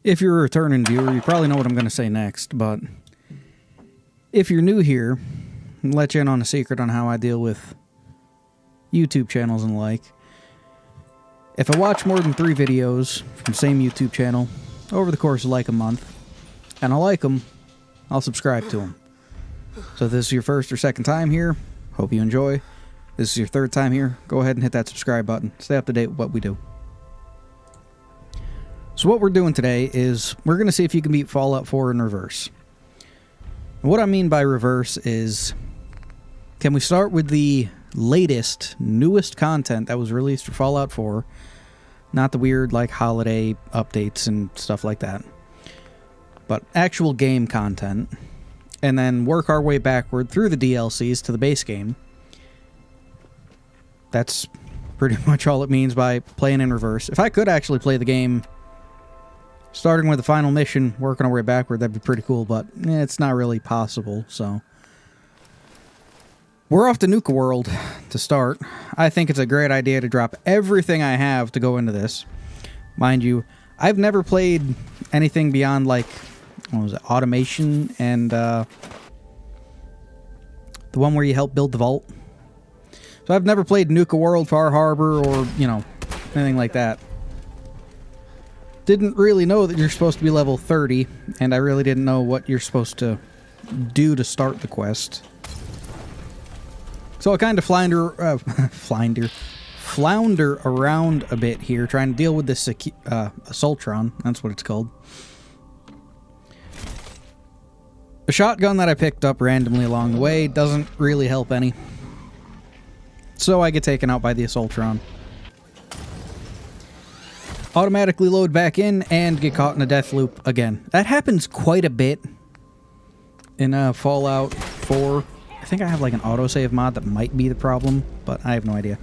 If you're a returning viewer, you probably know what I'm going to say next, but if you're new here, I'll let you in on a secret on how I deal with YouTube channels and the like. If I watch more than 3 videos from the same YouTube channel over the course of like a month, and I like them, I'll subscribe to them. So if this is your first or second time here, hope you enjoy. This is your third time here, go ahead and hit that subscribe button. Stay up to date with what we do. So what we're doing today is we're going to see if you can beat Fallout 4 in reverse. And what I mean by reverse is, can we start with the latest, newest content that was released for Fallout 4, not the weird like holiday updates and stuff like that, but actual game content, and then work our way backward through the DLCs to the base game. That's pretty much all it means by playing in reverse. If I could actually play the game starting with the final mission, working our way backward, that'd be pretty cool, but it's not really possible, so. We're off to Nuka World to start. I think it's a great idea to drop everything I have to go into this. Mind you, I've never played anything beyond, like, what was it, Automation and, the one where you help build the vault. So I've never played Nuka World, Far Harbor, or, you know, anything like that. Didn't really know that you're supposed to be level 30, and I really didn't know what you're supposed to do to start the quest. So I kind of flounder around a bit here, trying to deal with this Assaultron. That's what it's called. A shotgun that I picked up randomly along the way doesn't really help any. So I get taken out by the Assaultron. Automatically load back in and get caught in a death loop again. That happens quite a bit in Fallout 4. I think I have like an autosave mod that might be the problem, but I have no idea.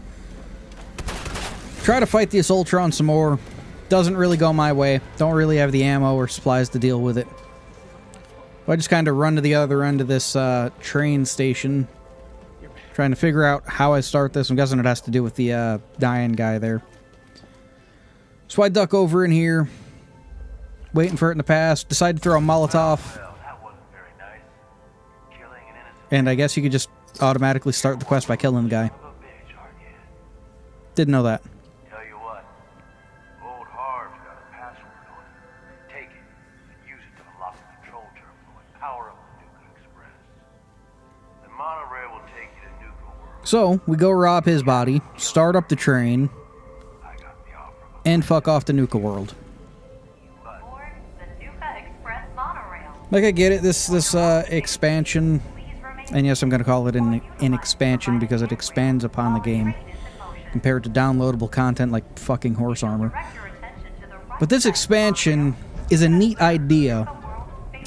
Try to fight the Assaultron some more. Doesn't really go my way. Don't really have the ammo or supplies to deal with it. So I just kind of run to the other end of this train station, trying to figure out how I start this. I'm guessing it has to do with the dying guy there. So I duck over in here, waiting for it to pass, decide to throw a Molotov. And I guess you could just automatically start the quest by killing the guy. Didn't know that. Tell you what, old Harv's got a password on it. Take it and use it to unlock the control terminal and power up the Nuka Express. The monorail will take you to Nuka World. So we go rob his body, start up the train, and fuck off to Nuka World. Like, I get it, this expansion, and yes, I'm going to call it an expansion because it expands upon the game compared to downloadable content like fucking horse armor. But this expansion is a neat idea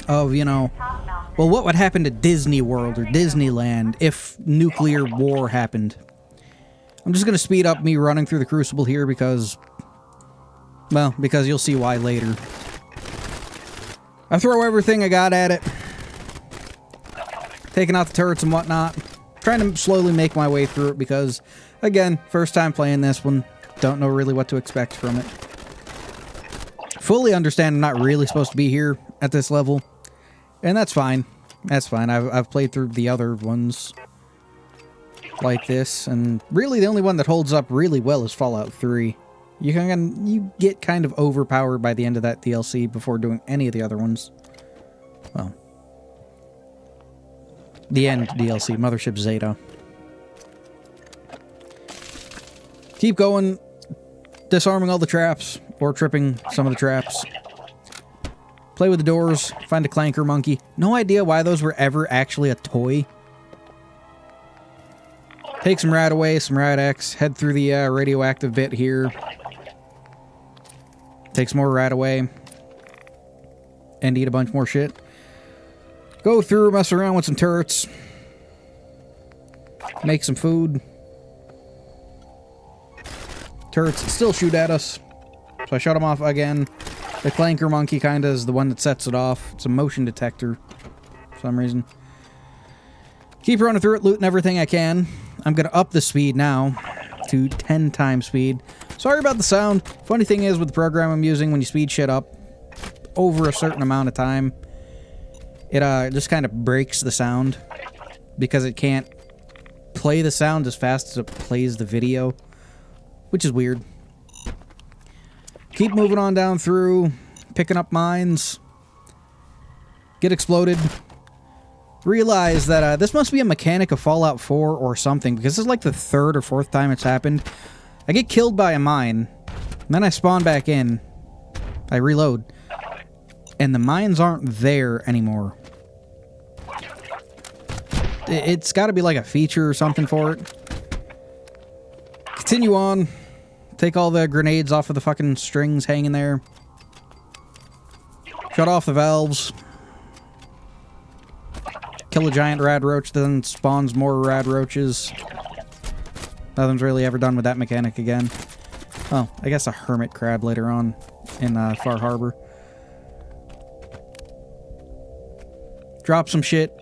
of, you know, well, what would happen to Disney World or Disneyland if nuclear war happened? I'm just going to speed up me running through the Crucible here because, well, because you'll see why later. I throw everything I got at it. Taking out the turrets and whatnot. Trying to slowly make my way through it because, again, first time playing this one. Don't know really what to expect from it. Fully understand I'm not really supposed to be here at this level. And that's fine. That's fine. I've played through the other ones like this. And really the only one that holds up really well is Fallout 3. You get kind of overpowered by the end of that DLC before doing any of the other ones. Well, the end DLC, Mothership Zeta. Keep going, disarming all the traps, or tripping some of the traps. Play with the doors, find a clanker monkey. No idea why those were ever actually a toy. Take some Rad away, some Rad X, head through the radioactive bit here. Take some more Rad away. And eat a bunch more shit. Go through, mess around with some turrets. Make some food. Turrets still shoot at us. So I shut them off again. The clanker monkey kind of is the one that sets it off. It's a motion detector for some reason. Keep running through it, looting everything I can. I'm going to up the speed now to 10 times speed. Sorry about the sound. Funny thing is, with the program I'm using, when you speed shit up, over a certain amount of time, it just kind of breaks the sound because it can't play the sound as fast as it plays the video, which is weird. Keep moving on down through, picking up mines, get exploded. Realize that this must be a mechanic of Fallout 4 or something, because this is like the 3rd or 4th time it's happened. I get killed by a mine, and then I spawn back in, I reload, and the mines aren't there anymore. It's got to be like a feature or something for it. Continue on. Take all the grenades off of the fucking strings hanging there. Shut off the valves. Kill a giant rad roach, then spawns more rad roaches. Nothing's really ever done with that mechanic again. Oh, I guess a hermit crab later on in Far Harbor. Drop some shit.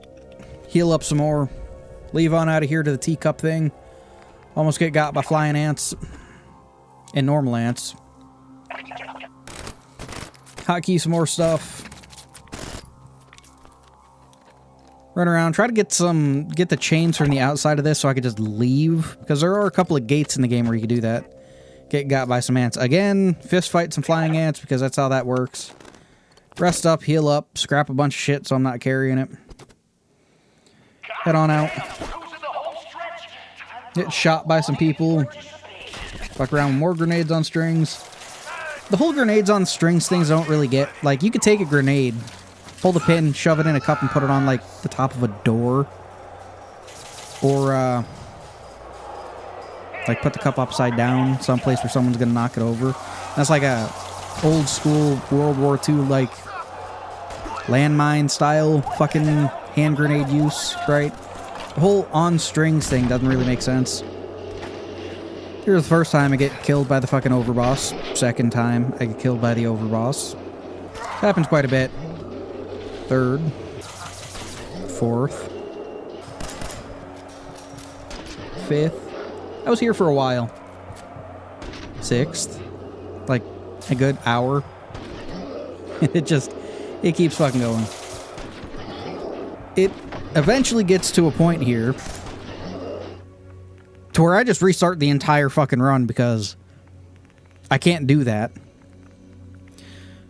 Heal up some more. Leave on out of here to the teacup thing. Almost get got by flying ants. And normal ants. Hotkey some more stuff. Run around. Try to get the chains from the outside of this so I could just leave. Because there are a couple of gates in the game where you can do that. Get got by some ants. Again, fist fight some flying ants because that's how that works. Rest up, heal up, scrap a bunch of shit so I'm not carrying it. Head on out. Get shot by some people. Fuck around with more grenades on strings. The whole grenades on strings things I don't really get. Like, you could take a grenade, pull the pin, shove it in a cup, and put it on, like, the top of a door. Or, like, put the cup upside down someplace where someone's gonna knock it over. That's like a old school World War II, like, landmine style fucking hand grenade use, right? The whole on strings thing doesn't really make sense. Here's the first time I get killed by the fucking overboss. Second time I get killed by the overboss. Happens quite a bit. Third. Fourth. Fifth. I was here for a while. Sixth. Like a good hour. It keeps fucking going. It eventually gets to a point here to where I just restart the entire fucking run because I can't do that.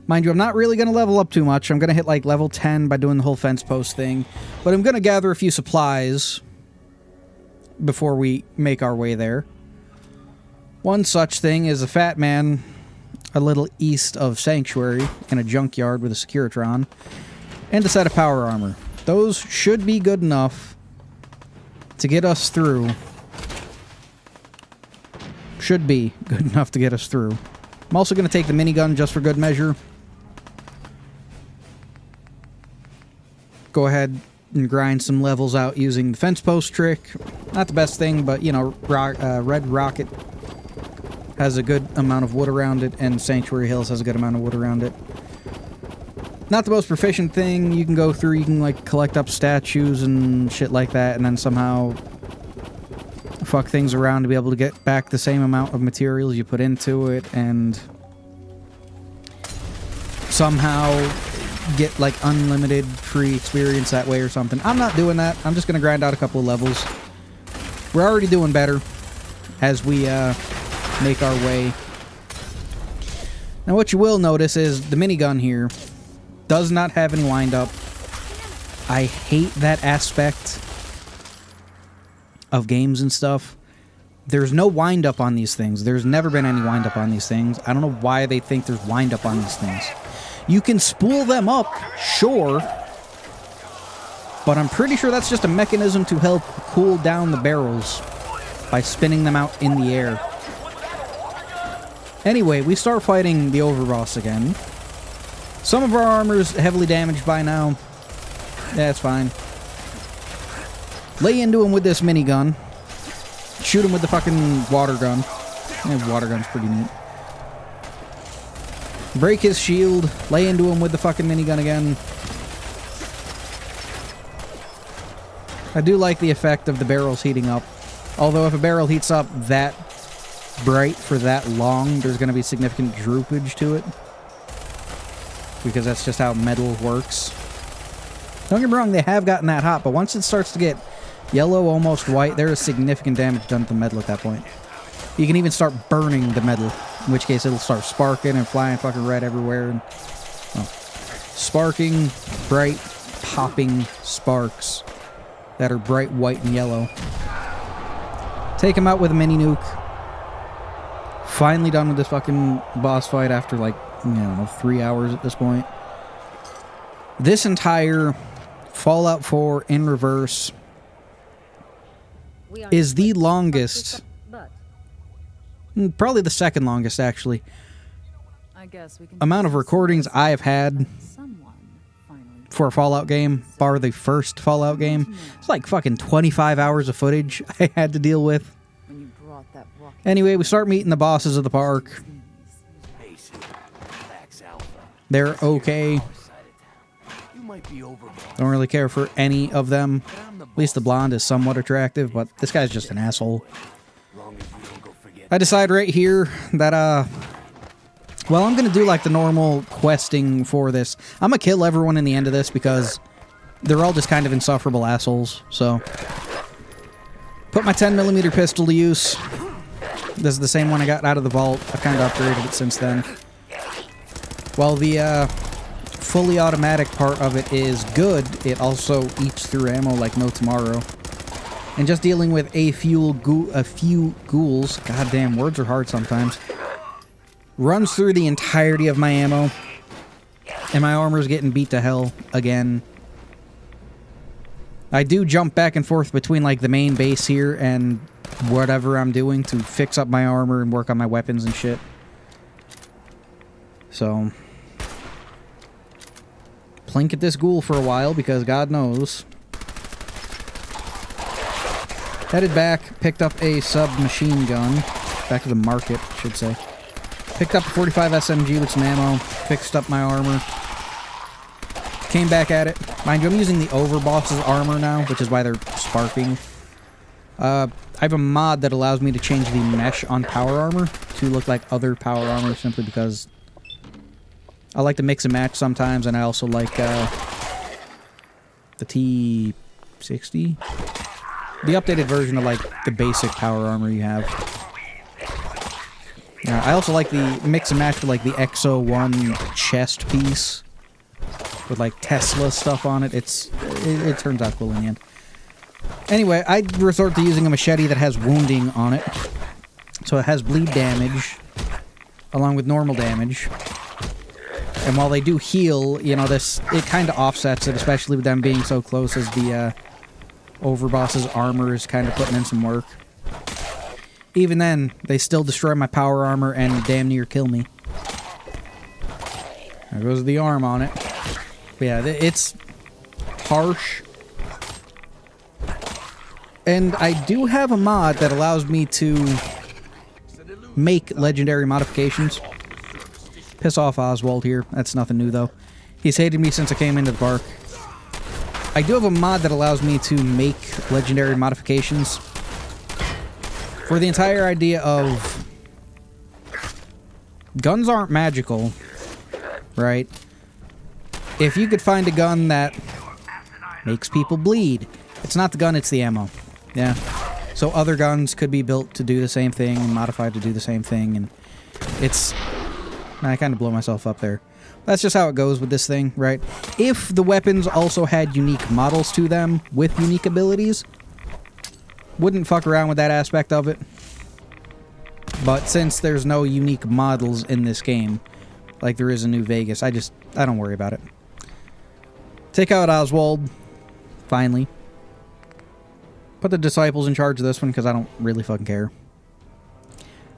Mind you, I'm not really going to level up too much. I'm going to hit like level 10 by doing the whole fence post thing. But I'm going to gather a few supplies before we make our way there. One such thing is a fat man a little east of Sanctuary in a junkyard with a Securitron and a set of power armor. Those should be good enough to get us through. Should be good enough to get us through. I'm also going to take the minigun just for good measure. Go ahead and grind some levels out using the fence post trick. Not the best thing, but, you know, Red Rocket has a good amount of wood around it, and Sanctuary Hills has a good amount of wood around it. Not the most proficient thing you can go through. You can, like, collect up statues and shit like that, and then somehow fuck things around to be able to get back the same amount of materials you put into it, and somehow get, like, unlimited free experience that way or something. I'm not doing that. I'm just going to grind out a couple of levels. We're already doing better as we make our way. Now, what you will notice is the minigun here does not have any wind-up. I hate that aspect of games and stuff. There's no wind-up on these things. There's never been any wind-up on these things. I don't know why they think there's wind-up on these things. You can spool them up, sure, but I'm pretty sure that's just a mechanism to help cool down the barrels by spinning them out in the air. Anyway, we start fighting the overboss again. Some of our armor's heavily damaged by now. That's fine. Lay into him with this minigun. Shoot him with the fucking water gun. Water gun's pretty neat. Break his shield. Lay into him with the fucking minigun again. I do like the effect of the barrels heating up. Although if a barrel heats up that bright for that long, there's going to be significant droopage to it. because that's just how metal works. Don't get me wrong, they have gotten that hot, but once it starts to get yellow, almost white, there is significant damage done to the metal at that point. You can even start burning the metal, in which case it'll start sparking and flying fucking red everywhere. And, well, sparking, bright, popping sparks that are bright white and yellow. Take him out with a mini nuke. Finally done with this fucking boss fight after like, I don't know, 3 hours at this point. This entire Fallout 4 in reverse is the longest, probably the second longest actually, amount of recordings I have had for a Fallout game, bar the first Fallout game. It's like fucking 25 hours of footage I had to deal with. Anyway, we start meeting the bosses of the park. They're okay. Don't really care for any of them. At least the blonde is somewhat attractive, but this guy's just an asshole. I decide right here that, well, I'm gonna do like the normal questing for this. I'm gonna kill everyone in the end of this because they're all just kind of insufferable assholes, so. Put my 10mm pistol to use. This is the same one I got out of the vault. I've kind of upgraded it since then. While the fully automatic part of it is good, it also eats through ammo like no tomorrow. And just dealing with a few ghouls, goddamn, words are hard sometimes, runs through the entirety of my ammo. And my armor's getting beat to hell again. I do jump back and forth between like the main base here and whatever I'm doing to fix up my armor and work on my weapons and shit. So, plink at this ghoul for a while because God knows. Headed back, picked up a submachine gun. Back to the market, I should say. Picked up a 45 SMG with some ammo. Fixed up my armor. Came back at it. Mind you, I'm using the overboss's armor now, which is why they're sparking. I have a mod that allows me to change the mesh on power armor to look like other power armor simply because I like to mix and match sometimes, and I also like the T60. The updated version of like the basic power armor you have. I also like the mix and match with like the XO1 chest piece with like Tesla stuff on it. It turns out cool in the end. Anyway, I resort to using a machete that has wounding on it. So it has bleed damage along with normal damage. And while they do heal, you know, it kind of offsets it, especially with them being so close as the overboss's armor is kind of putting in some work. Even then, they still destroy my power armor and damn near kill me. There goes the arm on it. But yeah, it's harsh. And I do have a mod that allows me to make legendary modifications. Piss off Oswald here. That's nothing new, though. He's hated me since I came into the park. I do have a mod that allows me to make legendary modifications for the entire idea of guns aren't magical, right? If you could find a gun that makes people bleed, it's not the gun, it's the ammo. Yeah. So other guns could be built to do the same thing and modified to do the same thing, and it's... I kind of blow myself up there. That's just how it goes with this thing, right? If the weapons also had unique models to them with unique abilities, wouldn't fuck around with that aspect of it. But since there's no unique models in this game, like there is in New Vegas, I don't worry about it. Take out Oswald, finally. Put the disciples in charge of this one because I don't really fucking care.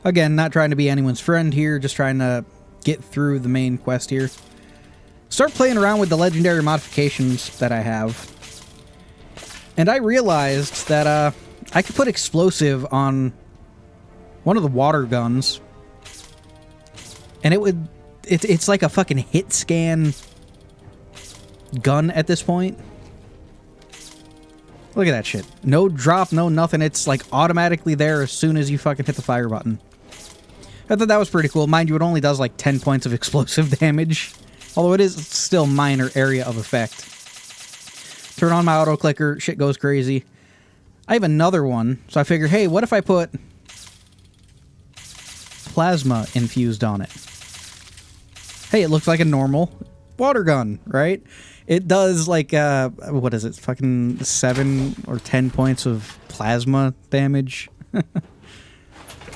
Again, not trying to be anyone's friend here, just trying to get through the main quest here. Start playing around with the legendary modifications that I have. And I realized that I could put explosive on one of the water guns. And it's like a fucking hit scan gun at this point. Look at that shit. No drop, no nothing. It's like automatically there as soon as you fucking hit the fire button. I thought that was pretty cool. Mind you, it only does like 10 points of explosive damage. Although it is still minor area of effect. Turn on my auto clicker, shit goes crazy. I have another one, so I figured, hey, what if I put plasma infused on it? Hey, it looks like a normal water gun, right? It does like, what is it, fucking 7 or 10 points of plasma damage.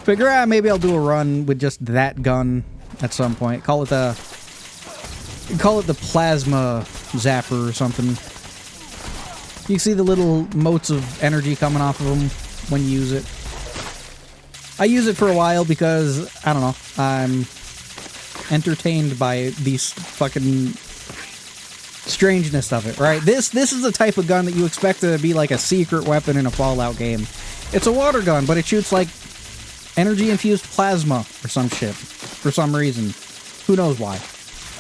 Figure, maybe I'll do a run with just that gun at some point. Call it the plasma zapper or something. You can see the little motes of energy coming off of them when you use it. I use it for a while because, I don't know, I'm entertained by these fucking strangeness of it, right? This is the type of gun that you expect to be like a secret weapon in a Fallout game. It's a water gun, but it shoots like energy-infused plasma or some shit for some reason. Who knows why?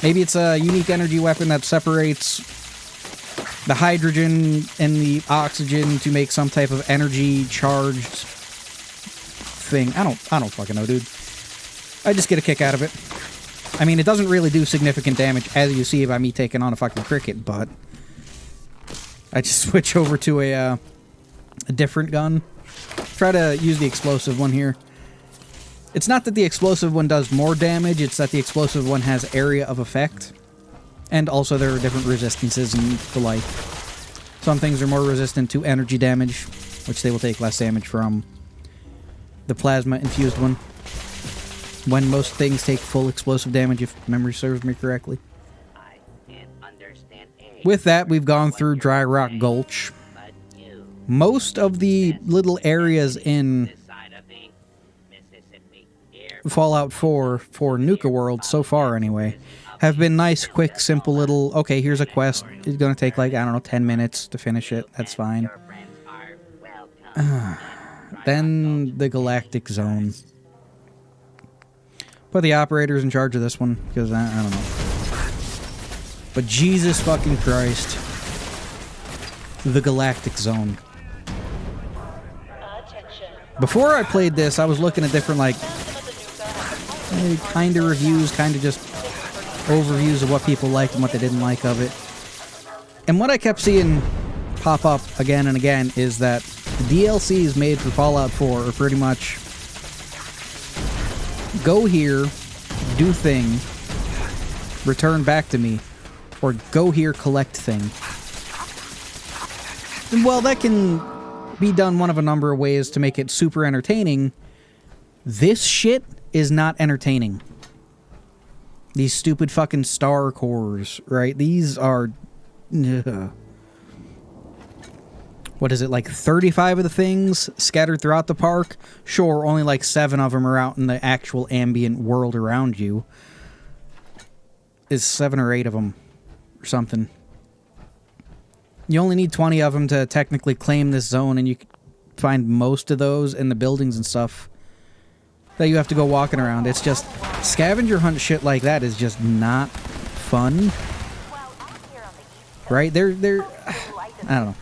Maybe it's a unique energy weapon that separates the hydrogen and the oxygen to make some type of energy-charged thing. I don't fucking know, dude. I just get a kick out of it. I mean, it doesn't really do significant damage, as you see by me taking on a fucking cricket, but I just switch over to a different gun. Try to use the explosive one here. It's not that the explosive one does more damage, it's that the explosive one has area of effect. And also there are different resistances and the like. Some things are more resistant to energy damage, which they will take less damage from. The plasma-infused one. When most things take full explosive damage, if memory serves me correctly. With that, we've gone through Dry Rock Gulch. Most of the little areas in Fallout 4 for Nuka World, so far anyway, have been nice, quick, simple little, okay, here's a quest. It's going to take like, I don't know, 10 minutes to finish it. That's fine. Then the Galactic Zone. Put the operators in charge of this one, because I don't know. But Jesus fucking Christ. The Galactic Zone. Before I played this, I was looking at different, like, kind of reviews, kind of just overviews of what people liked and what they didn't like of it. And what I kept seeing pop up again and again is that the DLCs made for Fallout 4 are pretty much go here, do thing, return back to me, or go here, collect thing. And while that can be done one of a number of ways to make it super entertaining, this shit is not entertaining. These stupid fucking star cores, right? These are... What is it, like 35 of the things scattered throughout the park? Sure, only like 7 of them are out in the actual ambient world around you. Is 7 or 8 of them or something. You only need 20 of them to technically claim this zone, and you can find most of those in the buildings and stuff that you have to go walking around. It's just, scavenger hunt shit like that is just not fun. Right? They're I don't know.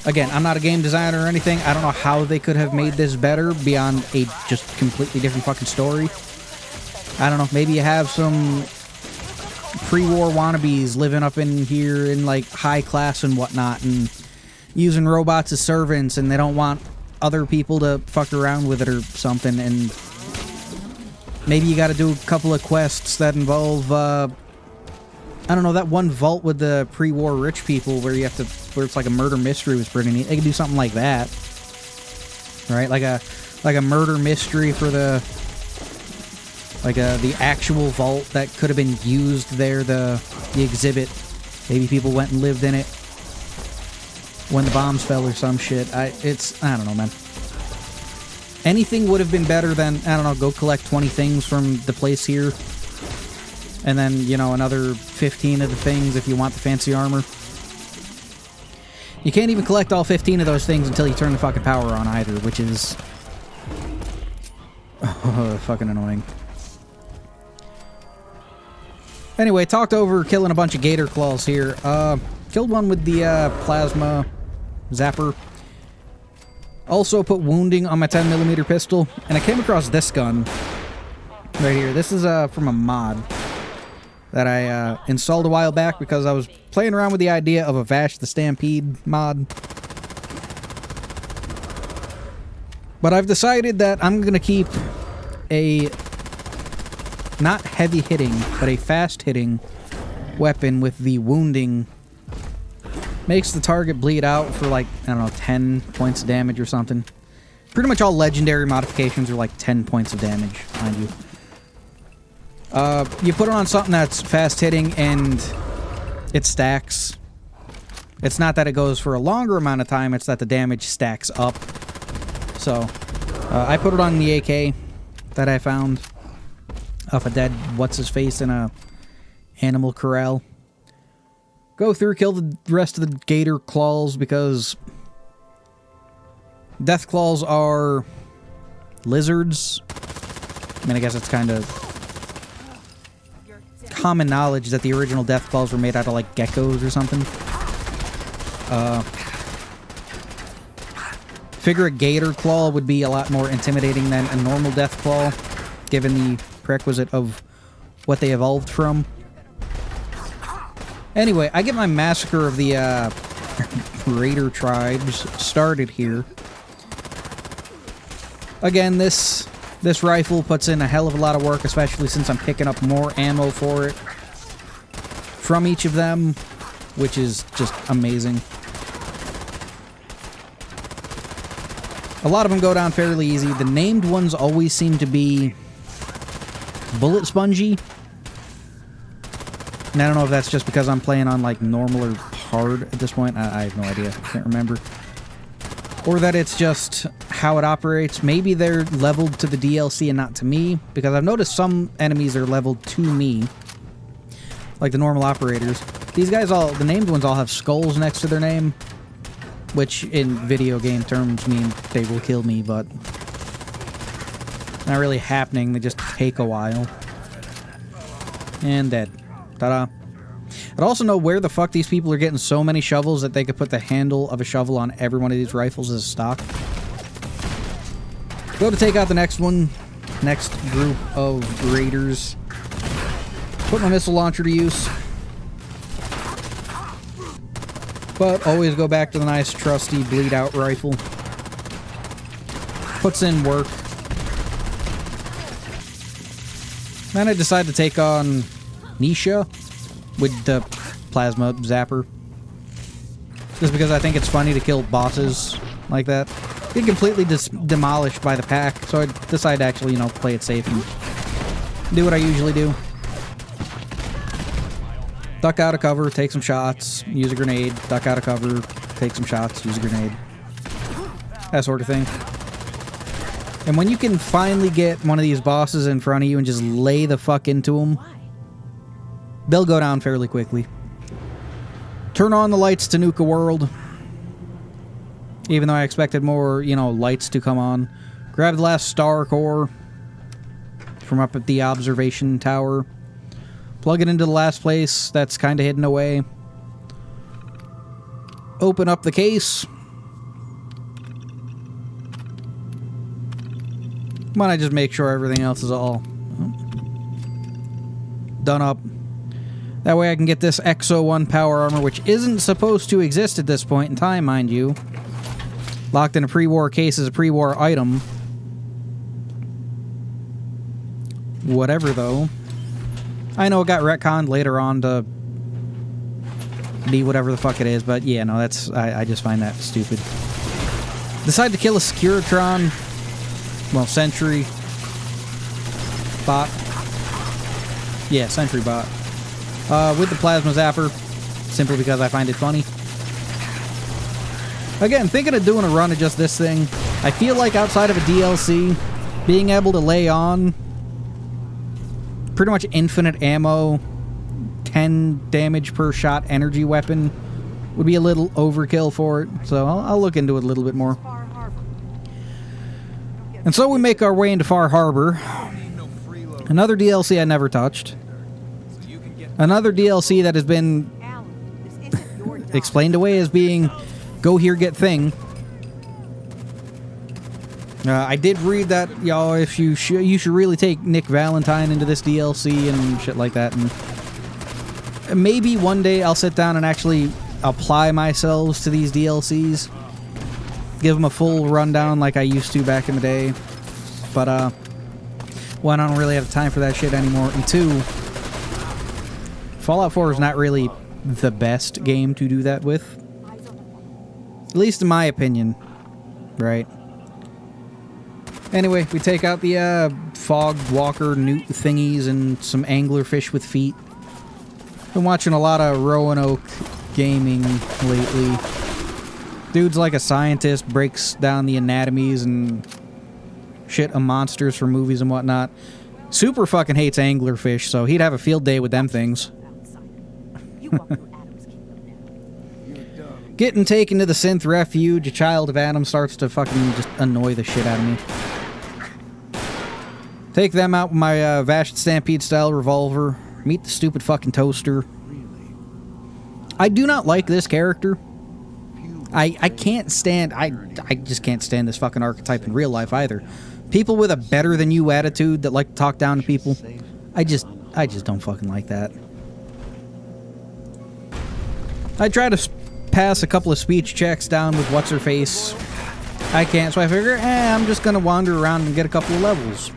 Again, I'm not a game designer or anything. I don't know how they could have made this better beyond a just completely different fucking story. I don't know. Maybe you have some pre-war wannabes living up in here in like high class and whatnot and using robots as servants, and they don't want other people to fuck around with it or something, and maybe you gotta do a couple of quests that involve, I don't know, that one vault with the pre-war rich people where you have to, where it's like a murder mystery was pretty neat. They could do something like that. Right? Like a murder mystery for the, like the actual vault that could have been used there, the exhibit. Maybe people went and lived in it when the bombs fell or some shit. I don't know, man. Anything would have been better than, I don't know, go collect 20 things from the place here. And then, you know, another 15 of the things if you want the fancy armor. You can't even collect all 15 of those things until you turn the fucking power on either, which is... fucking annoying. Anyway, talked over killing a bunch of gator claws here. Killed one with the plasma zapper. Also put wounding on my 10mm pistol, and I came across this gun right here. This is from a mod. that I installed a while back because I was playing around with the idea of a Vash the Stampede mod. But I've decided that I'm going to keep a not heavy hitting, but a fast hitting weapon with the wounding. Makes the target bleed out for like, I don't know, 10 points of damage or something. Pretty much all legendary modifications are like 10 points of damage, mind you. You put it on something that's fast hitting and it stacks. It's not that it goes for a longer amount of time, it's that the damage stacks up. So, I put it on the AK that I found off a dead what's-his-face in a animal corral. Go through, kill the rest of the gator claws because death claws are lizards. I mean, I guess it's kind of common knowledge that the original death claws were made out of like geckos or something. Figure a gator claw would be a lot more intimidating than a normal death claw, given the prerequisite of what they evolved from. Anyway, I get my massacre of the raider tribes started here. Again, this rifle puts in a hell of a lot of work, especially since I'm picking up more ammo for it from each of them, which is just amazing. A lot of them go down fairly easy. The named ones always seem to be bullet spongy. And I don't know if that's just because I'm playing on like normal or hard at this point. I have no idea. I can't remember. Or that it's just how it operates. Maybe they're leveled to the DLC and not to me, because I've noticed some enemies are leveled to me, like the normal operators. These guys all, the named ones all have skulls next to their name, which in video game terms mean they will kill me, but not really happening. They just take a while. And dead. Ta-da. I don't also know where the fuck these people are getting so many shovels that they could put the handle of a shovel on every one of these rifles as a stock. Go to take out the next one. Next group of raiders. Put my missile launcher to use. But always go back to the nice trusty bleed out rifle. Puts in work. Then I decided to take on Nisha with the plasma zapper. Just because I think it's funny to kill bosses like that. Get completely demolished by the pack, so I decided to actually, you know, play it safe and do what I usually do. Duck out of cover, take some shots, use a grenade, duck out of cover, take some shots, use a grenade. That sort of thing. And when you can finally get one of these bosses in front of you and just lay the fuck into them, they'll go down fairly quickly. Turn on the lights to nuke a world. Even though I expected more, you know, lights to come on. Grab the last star core from up at the observation tower. Plug it into the last place that's kind of hidden away. Open up the case. Why don't I just make sure everything else is all done up. That way I can get this Exo 1 power armor, which isn't supposed to exist at this point in time, mind you. Locked in a pre-war case as a pre-war item. Whatever, though. I know it got retconned later on to be whatever the fuck it is, but yeah, no, that's... I just find that stupid. Decide to kill a Securitron. Well, Sentry. Bot. Yeah, Sentry bot. With the Plasma Zapper. Simply because I find it funny. Again, thinking of doing a run of just this thing. I feel like outside of a DLC, being able to lay on pretty much infinite ammo, 10 damage per shot energy weapon would be a little overkill for it. So I'll look into it a little bit more. And so we make our way into Far Harbor. Another DLC I never touched. Another DLC that has been explained away as being go here, get thing. I did read that, y'all, if you should really take Nick Valentine into this DLC and shit like that. And maybe one day I'll sit down and actually apply myself to these DLCs. Give them a full rundown like I used to back in the day. But, one, I don't really have time for that shit anymore. And two, Fallout 4 is not really the best game to do that with. At least in my opinion. Right. Anyway, we take out the fog walker newt thingies and some anglerfish with feet. Been watching a lot of Roanoke gaming lately. Dude's like a scientist, breaks down the anatomies and shit of monsters from movies and whatnot. Super fucking hates anglerfish, so he'd have a field day with them things. Getting taken to the synth refuge, a child of Adam starts to fucking just annoy the shit out of me. Take them out with my Vashti Stampede style revolver. Meet the stupid fucking toaster. I do not like this character. I can't stand... I just can't stand this fucking archetype in real life either. People with a better than you attitude that like to talk down to people. I just don't fucking like that. I try to pass a couple of speech checks down with what's-her-face. I can't, so I figure, I'm just gonna wander around and get a couple of levels.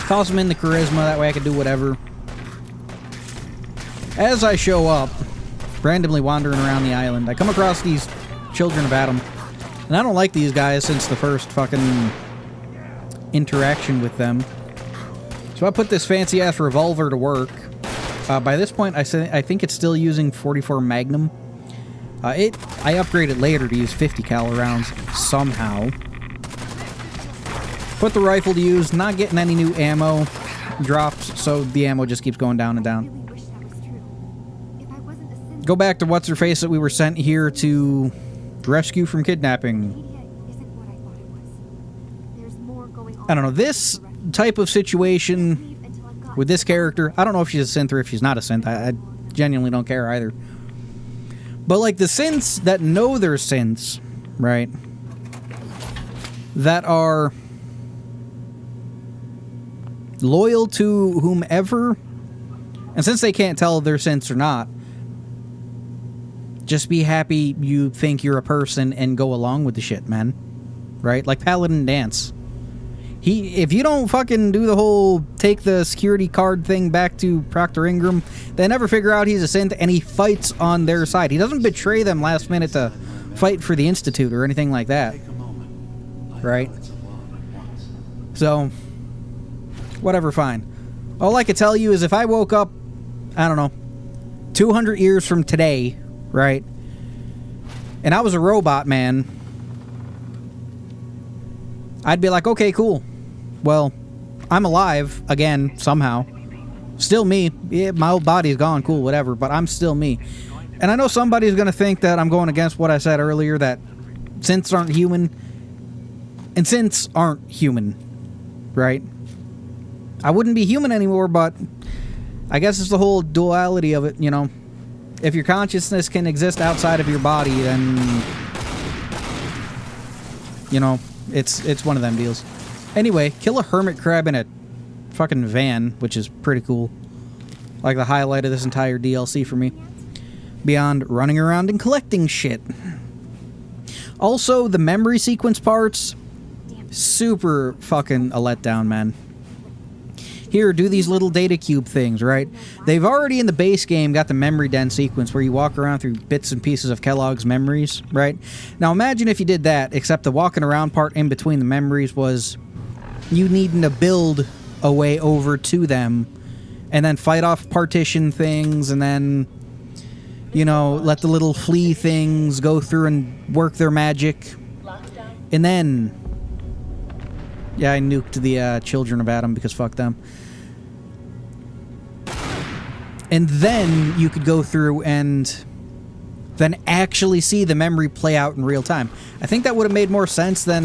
Toss them in the charisma, that way I can do whatever. As I show up, randomly wandering around the island, I come across these children of Adam. And I don't like these guys since the first fucking interaction with them. So I put this fancy-ass revolver to work. By this point, I think it's still using 44 Magnum. I upgraded later to use 50 cal rounds somehow. Put the rifle to use, not getting any new ammo drops, so the ammo just keeps going down and down. Go back to what's-her-face that we were sent here to rescue from kidnapping. I don't know, this type of situation with this character, I don't know if she's a synth or if she's not a synth. I genuinely don't care either. But like the synths that know they're synths, right? That are loyal to whomever, and since they can't tell if they're synths or not, just be happy you think you're a person and go along with the shit, man. Right? Like Paladin Dance. If you don't fucking do the whole take the security card thing back to Proctor Ingram, they never figure out he's a synth, and he fights on their side. He doesn't betray them last minute to fight for the Institute or anything like that. Right? So, whatever, fine. All I could tell you is if I woke up, I don't know, 200 years from today, right, and I was a robot man, I'd be like, okay, cool. Well, I'm alive again, somehow. Still me. Yeah, my old body's gone, cool, whatever, but I'm still me. And I know somebody's going to think that I'm going against what I said earlier, that synths aren't human. And synths aren't human, right? I wouldn't be human anymore, but I guess it's the whole duality of it, you know. If your consciousness can exist outside of your body, then, you know, it's one of them deals. Anyway, kill a hermit crab in a fucking van, which is pretty cool. Like the highlight of this entire DLC for me. Beyond running around and collecting shit. Also, the memory sequence parts, super fucking a letdown, man. Here, do these little data cube things, right? They've already in the base game got the memory den sequence where you walk around through bits and pieces of Kellogg's memories, right? Now imagine if you did that, except the walking around part in between the memories was you needing to build a way over to them and then fight off partition things and then, you know, let the little flea things go through and work their magic. And then, yeah, I nuked the children of Adam because fuck them. And then you could go through and then actually see the memory play out in real time. I think that would have made more sense than,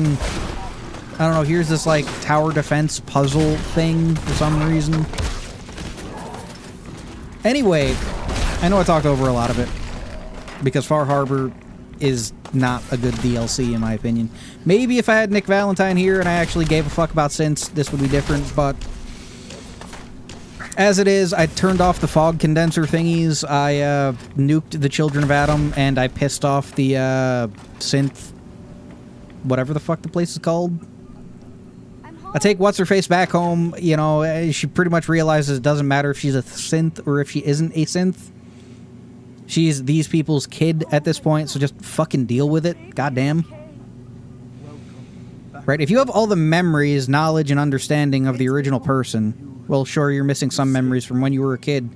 I don't know, here's this like tower defense puzzle thing for some reason. Anyway, I know I talked over a lot of it because Far Harbor is not a good DLC in my opinion. Maybe if I had Nick Valentine here and I actually gave a fuck about synths, this would be different, but As it is, I turned off the fog condenser thingies, I nuked the Children of Adam, and I pissed off the synth, whatever the fuck the place is called. I take What's-Her-Face back home, you know, she pretty much realizes it doesn't matter if she's a synth or if she isn't a synth. She's these people's kid at this point, so just fucking deal with it, goddamn. Right, if you have all the memories, knowledge, and understanding of the original person, well, sure, you're missing some memories from when you were a kid.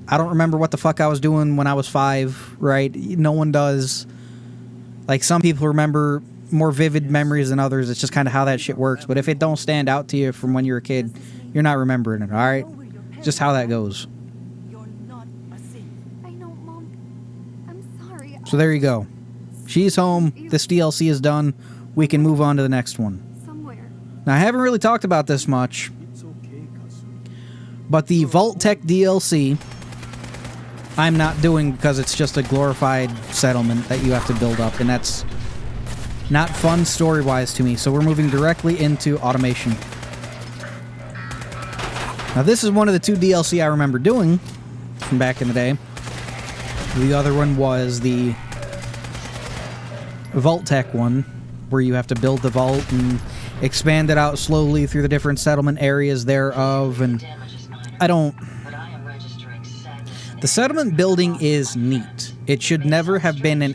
I don't remember what the fuck I was doing when I was 5, right? No one does. Like, some people remember more vivid memories than others. It's just kind of how that shit works. But if it don't stand out to you from when you're a kid, you're not remembering it, alright? Just how that goes. So there you go. She's home. This DLC is done. We can move on to the next one. Now, I haven't really talked about this much, but the Vault Tech DLC, I'm not doing because it's just a glorified settlement that you have to build up, and that's not fun story-wise to me, so we're moving directly into automation. Now, this is one of the 2 DLC I remember doing from back in the day. The other one was the Vault Tech one, where you have to build the vault and expand it out slowly through the different settlement areas thereof, and I don't... The settlement building is neat. It should never have been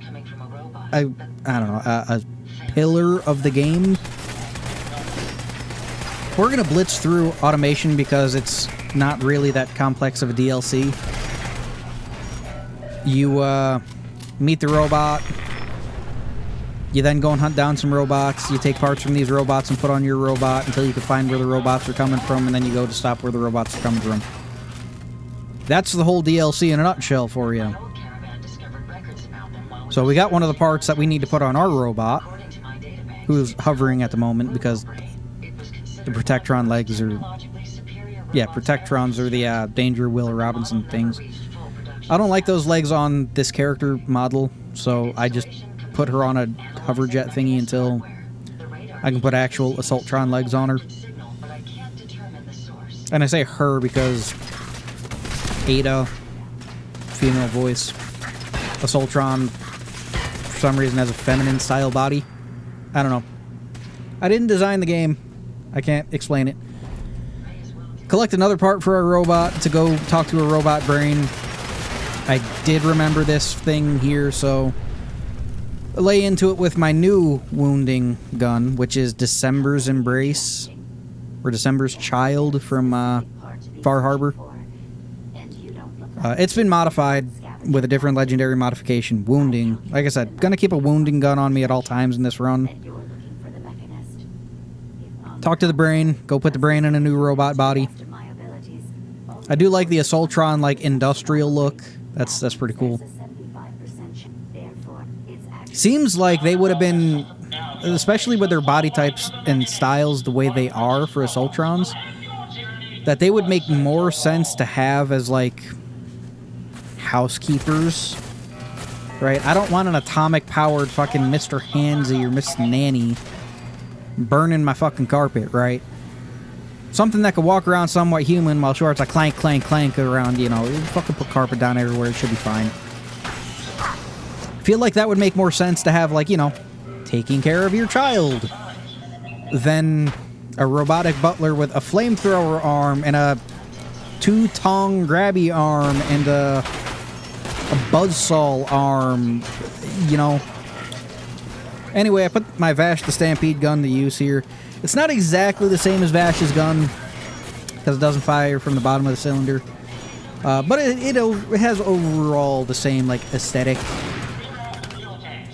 a pillar of the game. We're gonna blitz through automation because it's not really that complex of a DLC. You meet the robot. You then go and hunt down some robots. You take parts from these robots and put on your robot until you can find where the robots are coming from, and then you go to stop where the robots are coming from. That's the whole DLC in a nutshell for you. So we got one of the parts that we need to put on our robot, who's hovering at the moment because the Protectron legs are... Yeah, Protectrons are the Danger Will Robinson things. I don't like those legs on this character model, so I just put her on a hoverjet thingy until I can put actual Assaultron legs on her. And I say her because Ada, female voice. Assaultron, for some reason, has a feminine style body. I don't know. I didn't design the game. I can't explain it. Collect another part for our robot to go talk to a robot brain. I did remember this thing here, so lay into it with my new wounding gun, which is December's Embrace, or December's Child from Far Harbor. It's been modified with a different legendary modification, wounding. Like I said, gonna keep a wounding gun on me at all times in this run. Talk to the brain, go put the brain in a new robot body. I do like the Assaultron, like, industrial look. That's pretty cool. Seems like they would have been, especially with their body types and styles the way they are for Assaultrons, that they would make more sense to have as, like, housekeepers, right? I don't want an atomic-powered fucking Mr. Handsy or Miss Nanny burning my fucking carpet, right? Something that could walk around somewhat human while sure it's a clank, clank, clank around, you know, fucking put carpet down everywhere, it should be fine. Feel like that would make more sense to have, like, you know, taking care of your child than a robotic butler with a flamethrower arm and a two-tong grabby arm and a buzzsaw arm, you know. Anyway, I put my Vash the Stampede gun to use here. It's not exactly the same as Vash's gun, because it doesn't fire from the bottom of the cylinder. But it has overall the same, like, aesthetic.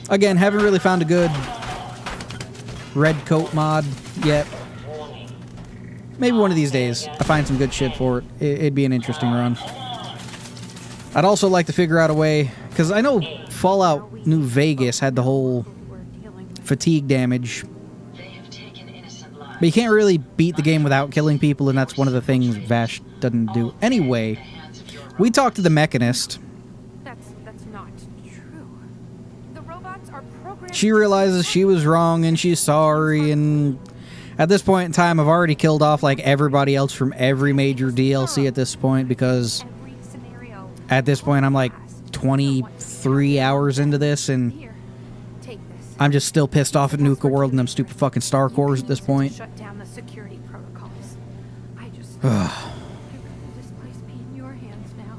Again, haven't really found a good red coat mod yet. Maybe one of these days I find some good shit for it. It'd be an interesting run. I'd also like to figure out a way, because I know Fallout New Vegas had the whole fatigue damage, but you can't really beat the game without killing people, and that's one of the things Vash doesn't do. Anyway, we talked to the Mechanist. That's not true. The robots are programmed. She realizes she was wrong, and she's sorry, and At this point in time, I've already killed off like everybody else from every major DLC at this point, because Every scenario. at this point I'm like 23 hours into this, and Here, take this. I'm just still pissed off at Nuka World and them stupid fucking Star Cores at this point. Shut down the security protocols. I'd rather this place be in your hands now.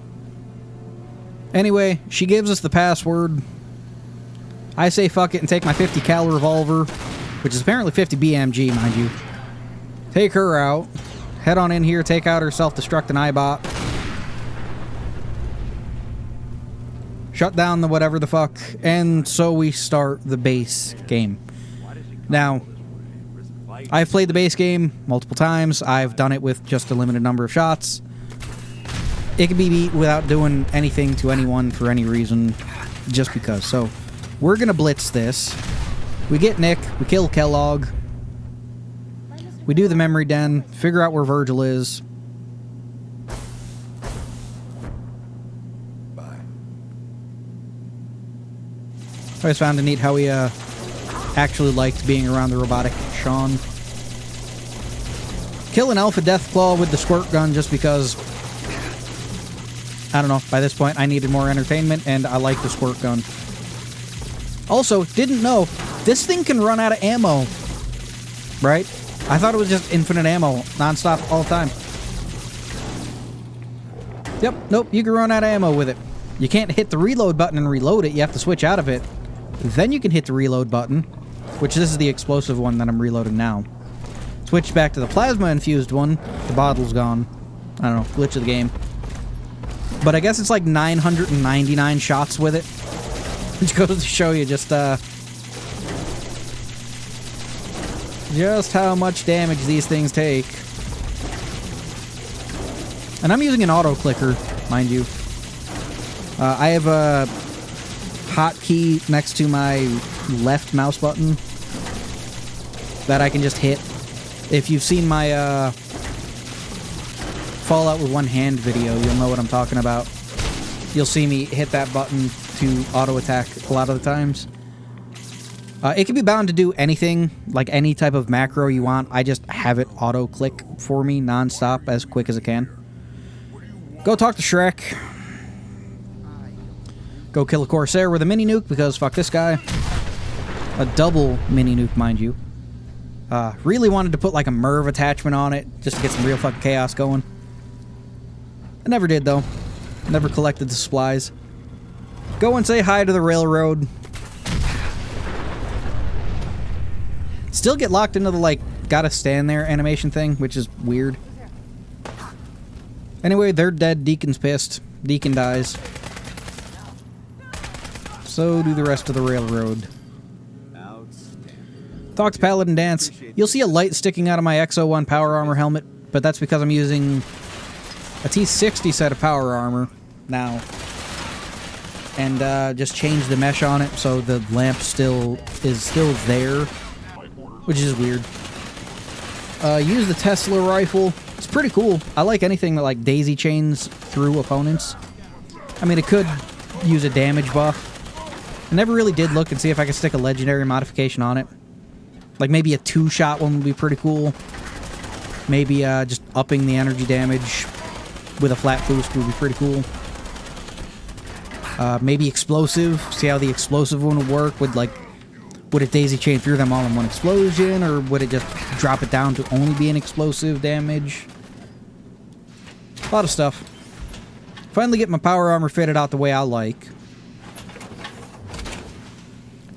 Anyway, she gives us the password. I say fuck it and take my 50 cal revolver, which is apparently 50 BMG, mind you. Take her out. Head on in here, take out her self-destructing iBot. Shut down the whatever the fuck, and so we start the base game. Now, I've played the base game multiple times. I've done it with just a limited number of shots. It can be beat without doing anything to anyone for any reason, just because. So, we're gonna blitz this. We get Nick, we kill Kellogg. We do the memory den, figure out where Virgil is. Bye. I always found it neat how he actually liked being around the robotic Sean. Kill an Alpha Deathclaw with the squirt gun just because, I don't know, by this point I needed more entertainment and I like the squirt gun. Also, didn't know, this thing can run out of ammo, right? I thought it was just infinite ammo, non-stop, all the time. Yep, nope, you can run out of ammo with it. You can't hit the reload button and reload it, you have to switch out of it. Then you can hit the reload button, which this is the explosive one that I'm reloading now. Switch back to the plasma-infused one, the bottle's gone. I don't know, glitch of the game. But I guess it's like 999 shots with it. Which goes to show you just how much damage these things take. And I'm using an auto clicker, mind you. I have a hotkey next to my left mouse button that I can just hit. If you've seen my Fallout with one hand video, you'll know what I'm talking about. You'll see me hit that button to auto attack a lot of the times. It can be bound to do anything, like any type of macro you want. I just have it auto click for me non-stop as quick as it can. Go talk to Shrek. Go kill a Corsair with a mini nuke because fuck this guy. A double mini nuke, mind you. Really wanted to put like a Merv attachment on it just to get some real fucking chaos going. I never did though. Never collected the supplies. Go and say hi to the railroad. Still get locked into the, like, gotta stand there animation thing, which is weird. Anyway, they're dead. Deacon's pissed. Deacon dies. So do the rest of the railroad. Talk to Paladin Dance. You'll see a light sticking out of my XO1 power armor helmet, but that's because I'm using a T60 set of power armor now. And just change the mesh on it so the lamp is still there, which is weird. Use the Tesla rifle. It's pretty cool. I like anything that like daisy chains through opponents. I mean, it could use a damage buff. I never really did look and see if I could stick a legendary modification on it. Like maybe a 2-shot one would be pretty cool. Maybe just upping the energy damage with a flat boost would be pretty cool. Maybe explosive. See how the explosive one would work. Would it daisy chain through them all in one explosion, or would it just drop it down to only be an explosive damage? A lot of stuff. Finally get my power armor fitted out the way I like.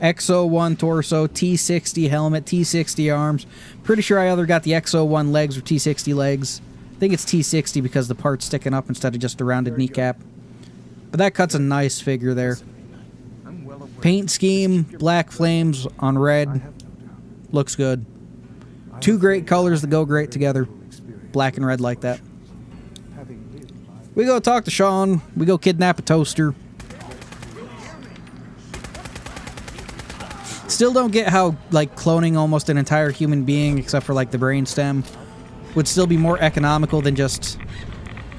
XO1 torso, T60 helmet, T60 arms. Pretty sure I either got the XO1 legs or T60 legs. I think it's T60 because the part's sticking up instead of just a rounded kneecap. But that cuts a nice figure there. Paint scheme, black flames on red. Looks good. Two great colors that go great together. Black and red like that. We go talk to Sean. We go kidnap a toaster. Still don't get how, like, cloning almost an entire human being, except for, like, the brainstem, would still be more economical than just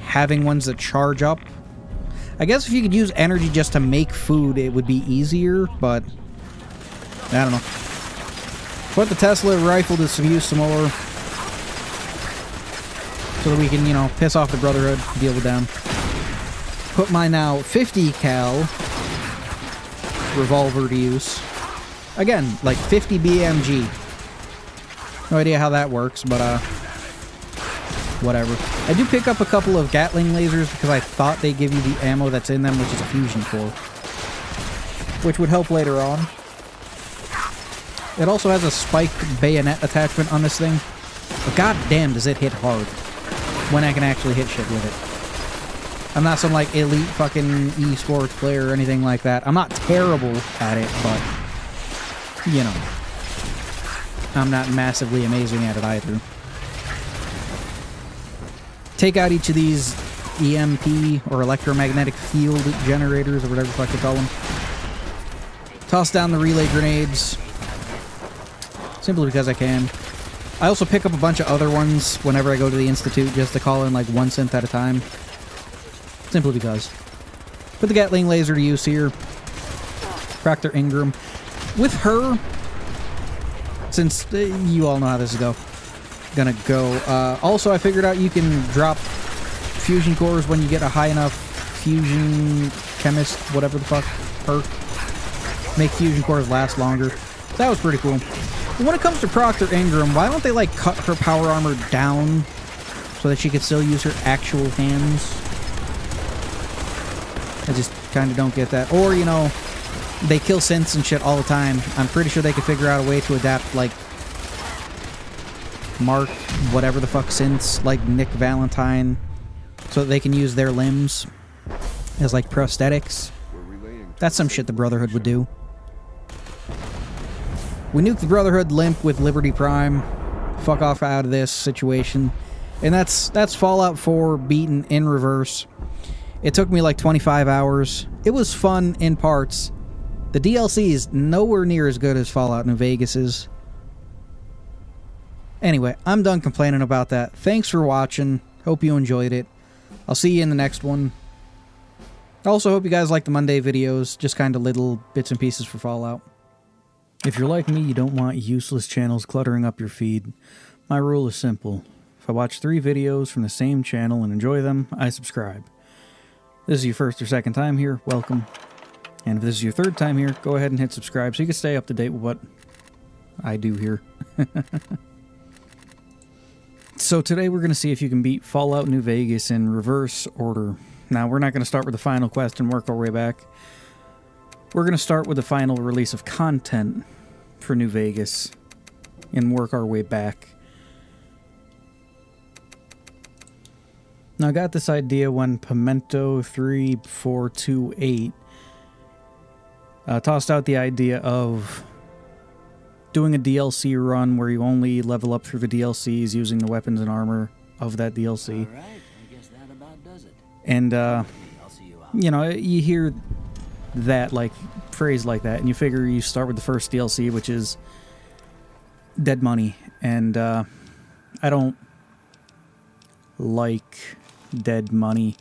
having ones that charge up. I guess if you could use energy just to make food, it would be easier, but I don't know. Put the Tesla rifle to use some more. So that we can, you know, piss off the Brotherhood, deal with them. Put my now 50 cal revolver to use. Again, like 50 BMG. No idea how that works, but whatever. I do pick up a couple of Gatling lasers because I thought they give you the ammo that's in them, which is a fusion core. Which would help later on. It also has a spiked bayonet attachment on this thing. But goddamn does it hit hard when I can actually hit shit with it. I'm not some like elite fucking esports player or anything like that. I'm not terrible at it, but you know, I'm not massively amazing at it either. Take out each of these EMP or electromagnetic field generators or whatever the fuck you call them. Toss down the relay grenades. Simply because I can. I also pick up a bunch of other ones whenever I go to the Institute just to call in like 1 synth at a time. Simply because. Put the Gatling laser to use here. Proctor Ingram. With her, since you all know how this is gonna go. Also, I figured out you can drop fusion cores when you get a high enough fusion chemist, whatever the fuck, perk. Make fusion cores last longer. That was pretty cool. But when it comes to Proctor Ingram, why don't they like cut her power armor down so that she could still use her actual hands? I just kind of don't get that. Or, you know, they kill synths and shit all the time. I'm pretty sure they could figure out a way to adapt, like, Mark, whatever the fuck synths, like Nick Valentine, so that they can use their limbs as, like, prosthetics. That's some shit the Brotherhood would do. We nuke the Brotherhood limp with Liberty Prime. Fuck off out of this situation. And that's Fallout 4 beaten in reverse. It took me like 25 hours. It was fun in parts. The DLC is nowhere near as good as Fallout New Vegas is. Anyway, I'm done complaining about that. Thanks for watching. Hope you enjoyed it. I'll see you in the next one. I also hope you guys like the Monday videos. Just kind of little bits and pieces for Fallout. If you're like me, you don't want useless channels cluttering up your feed. My rule is simple. If I watch 3 videos from the same channel and enjoy them, I subscribe. If this is your first or second time here, welcome. And if this is your third time here, go ahead and hit subscribe so you can stay up to date with what I do here. So today we're going to see if you can beat Fallout New Vegas in reverse order. Now, we're not going to start with the final quest and work our way back. We're going to start with the final release of content for New Vegas and work our way back. Now, I got this idea when Pimento 3428 tossed out the idea of doing a DLC run where you only level up through the DLCs using the weapons and armor of that DLC. All right, I guess that about does it. And, I'll see you out. you know, you hear that, like, phrase like that, and you figure you start with the first DLC, which is Dead Money. And, I don't like Dead Money.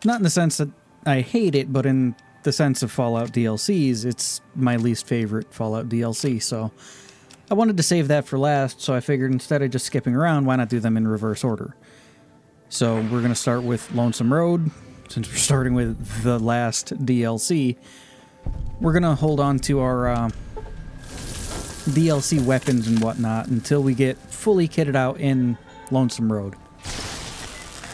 Not in the sense that I hate it, but in the sense of Fallout DLCs, it's my least favorite Fallout DLC, so I wanted to save that for last, so I figured instead of just skipping around, why not do them in reverse order? So we're going to start with Lonesome Road, since we're starting with the last DLC. We're going to hold on to our DLC weapons and whatnot until we get fully kitted out in Lonesome Road.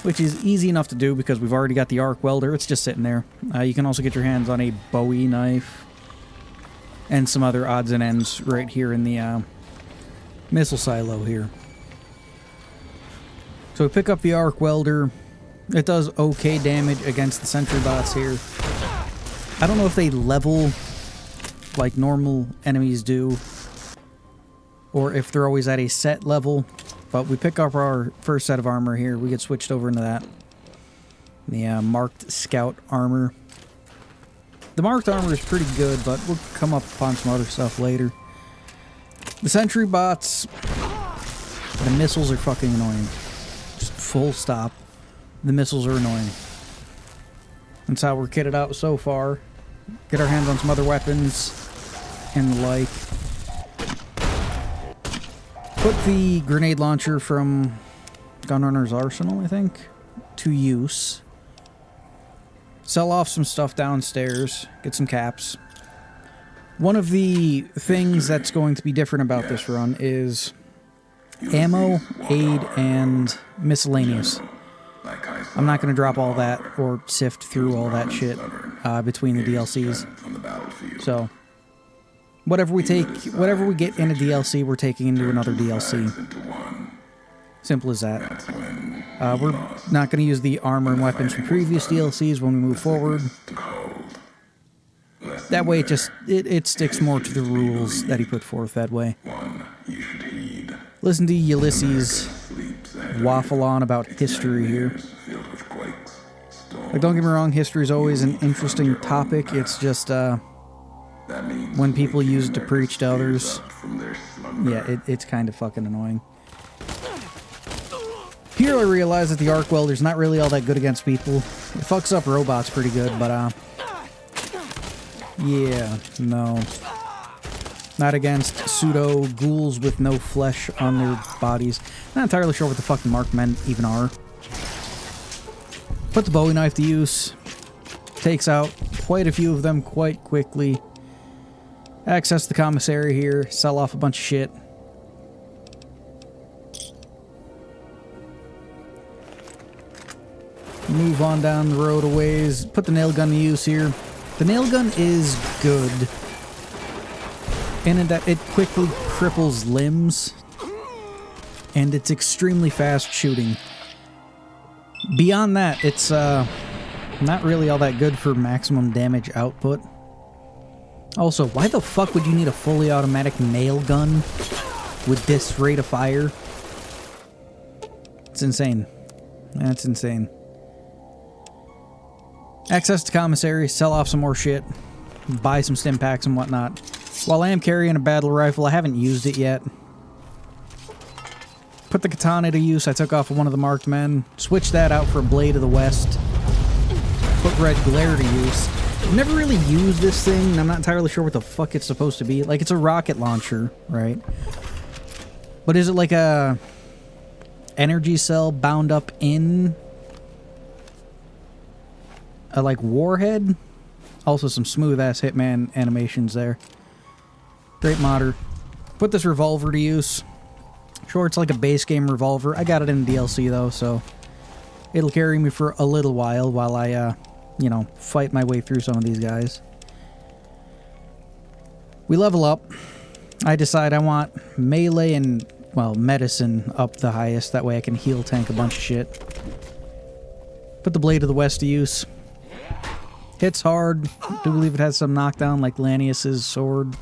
Which is easy enough to do because we've already got the arc welder. It's just sitting there. You can also get your hands on a Bowie knife and some other odds and ends right here in the missile silo here. So we pick up the arc welder. It does okay damage against the sentry bots here. I don't know if they level like normal enemies do, or if they're always at a set level. But we pick up our first set of armor here. We get switched over into that. The marked scout armor. The marked armor is pretty good, but we'll come up upon some other stuff later. The sentry bots, the missiles are fucking annoying. Just full stop. The missiles are annoying. That's how we're kitted out so far. Get our hands on some other weapons and the like. Put the grenade launcher from Gunrunner's Arsenal, I think, to use. Sell off some stuff downstairs. Get some caps. One of the things that's going to be different about this run is ammo, aid, and miscellaneous. I'm not going to drop all that or sift through all that shit between the DLCs. So, whatever we get in a DLC, we're taking into another DLC. Simple as that. We're not going to use the armor and weapons from previous DLCs when we move forward. That way it sticks more to the rules that he put forth that way. Listen to Ulysses waffle on about history here. Like, don't get me wrong, history is always an interesting topic. It's just, when people use it to preach to others, yeah, it's kind of fucking annoying. Here I realize that the arc welder's not really all that good against people. It fucks up robots pretty good, but, yeah, no. Not against pseudo ghouls with no flesh on their bodies. Not entirely sure what the fucking marked men even are. Put the Bowie knife to use. Takes out quite a few of them quite quickly. Access the commissary here. Sell off a bunch of shit. Move on down the road a ways. Put the nail gun to use here. The nail gun is good in that it quickly cripples limbs, and it's extremely fast shooting. Beyond that, it's not really all that good for maximum damage output. Also, why the fuck would you need a fully automatic nail gun with this rate of fire? It's insane. That's insane. Access to commissary, sell off some more shit, buy some stim packs and whatnot. While I am carrying a battle rifle, I haven't used it yet. Put the katana to use. I took off one of the marked men. Switched that out for a blade of the west. Put red glare to use. I've never really used this thing, and I'm not entirely sure what the fuck it's supposed to be. Like, it's a rocket launcher, right? But is it like a energy cell bound up in a, like, warhead? Also some smooth-ass Hitman animations there. Great modder. Put this revolver to use. Sure, it's like a base game revolver. I got it in the DLC, though, so it'll carry me for a little while I, you know, fight my way through some of these guys. We level up. I decide I want melee and, well, medicine up the highest. That way I can heal tank a bunch of shit. Put the Blade of the West to use. Hits hard. Do believe it has some knockdown like Lanius's sword.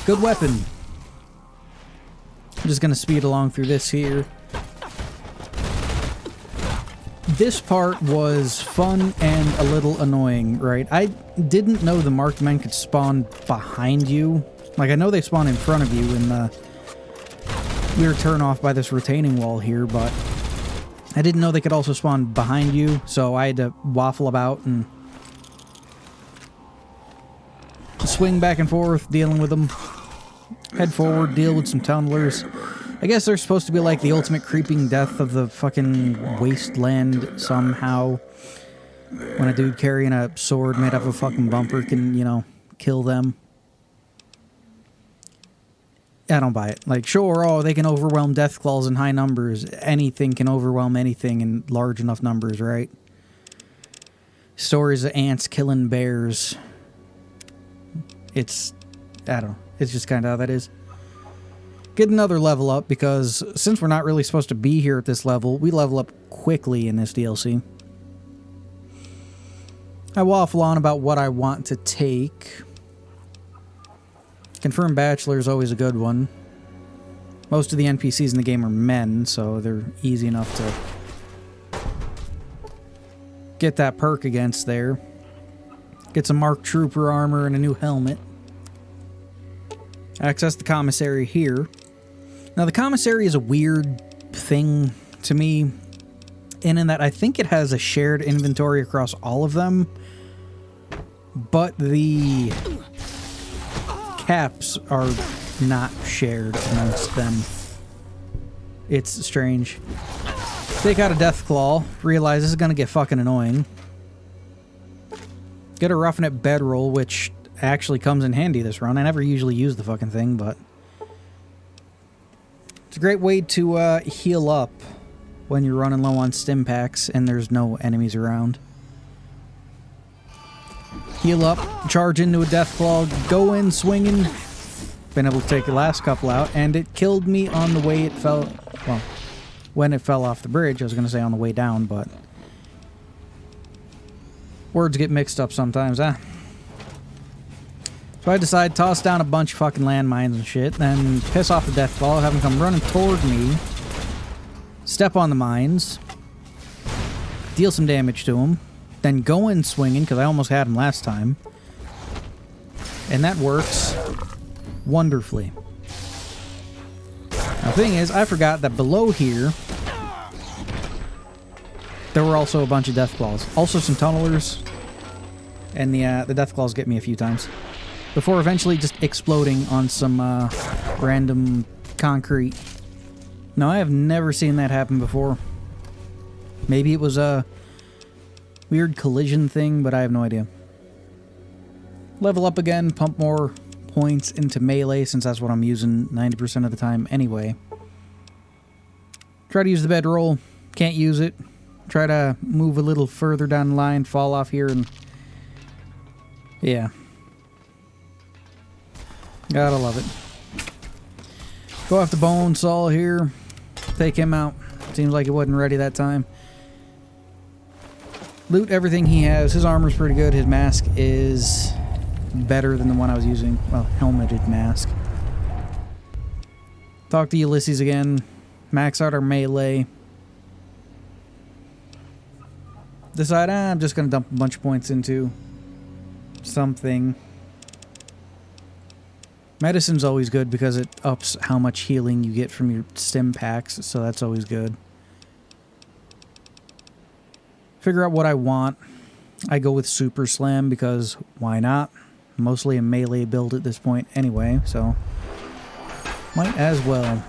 Good weapon. I'm just gonna speed along through this here. This part was fun and a little annoying, right? I didn't know the marked men could spawn behind you. Like, I know they spawn in front of you in the weird turn off by this retaining wall here, but I didn't know they could also spawn behind you, so I had to waffle about and swing back and forth, dealing with them. Head forward, deal with some tunnelers. I guess they're supposed to be like the ultimate creeping death of the fucking wasteland somehow. When a dude carrying a sword made up of a fucking bumper can, you know, kill them. I don't buy it. Like, sure, oh, they can overwhelm Deathclaws in high numbers. Anything can overwhelm anything in large enough numbers, right? Stories of ants killing bears. It's, I don't know. It's just kind of how that is. Get another level up, because since we're not really supposed to be here at this level, we level up quickly in this DLC. I waffle on about what I want to take. Confirmed Bachelor is always a good one. Most of the NPCs in the game are men, so they're easy enough to get that perk against there. Get some Mark Trooper armor and a new helmet. Access the commissary here. Now, the commissary is a weird thing to me, in that I think it has a shared inventory across all of them, but the caps are not shared amongst them. It's strange. Take out a Death Claw. Realize this is going to get fucking annoying. Get a Roughing It bedroll, which actually comes in handy this run. I never usually use the fucking thing, but it's a great way to heal up when you're running low on stim packs and there's no enemies around. Heal up, charge into a Death Claw, go in swinging. Been able to take the last couple out, and it killed me on the way it fell. Well, when it fell off the bridge. I was going to say on the way down, but words get mixed up sometimes, huh? So I decide toss down a bunch of fucking landmines and shit, then piss off the Death Claw, have him come running toward me, step on the mines, deal some damage to him, then go in swinging, because I almost had him last time. And that works wonderfully. Now, the thing is, I forgot that below here, there were also a bunch of Death Claws. Also some Tunnelers, and the Death Claws get me a few times. Before eventually just exploding on some random concrete. No, I have never seen that happen before. Maybe it was a weird collision thing, but I have no idea. Level up again, pump more points into melee, since that's what I'm using 90% of the time anyway. Try to use the bedroll, can't use it. Try to move a little further down the line, fall off here, and yeah. Gotta love it. Go off the bone saw here, take him out. Seems like he wasn't ready that time. Loot everything he has. His armor's pretty good. His mask is better than the one I was using. Well, helmeted mask. Talk to Ulysses again. Max out our melee. Decide, I'm just going to dump a bunch of points into something. Medicine's always good because it ups how much healing you get from your stim packs, so that's always good. Figure out what I want. I go with Super Slam because why not? Mostly a melee build at this point anyway, so might as well.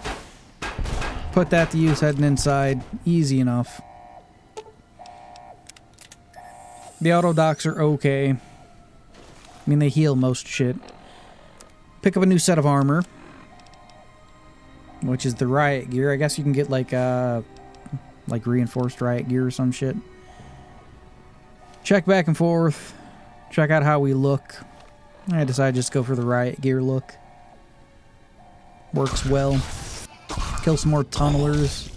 Put that to use heading inside. Easy enough. The auto docks are okay. I mean, they heal most shit. Pick up a new set of armor, which is the riot gear. I guess you can get like reinforced riot gear or some shit. Check back and forth. Check out how we look. I decided just to go for the riot gear look. Works well. Kill some more tunnelers.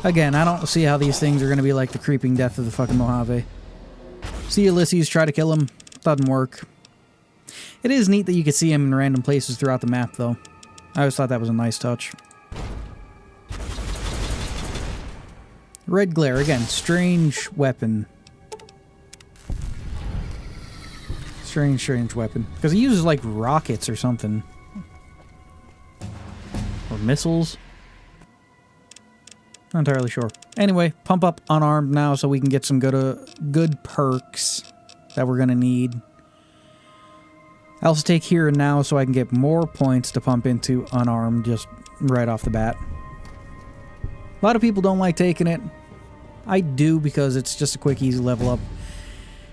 Again, I don't see how these things are going to be like the creeping death of the fucking Mojave. See Ulysses, try to kill him. Doesn't work. It is neat that you can see him in random places throughout the map, though. I always thought that was a nice touch. Red Glare, again, strange weapon. Strange weapon. Because he uses, like, rockets or something. Or missiles. Not entirely sure. Anyway, pump up unarmed now so we can get some good perks that we're going to need. I also take here and now so I can get more points to pump into unarmed just right off the bat. A lot of people don't like taking it. I do because it's just a quick, easy level up.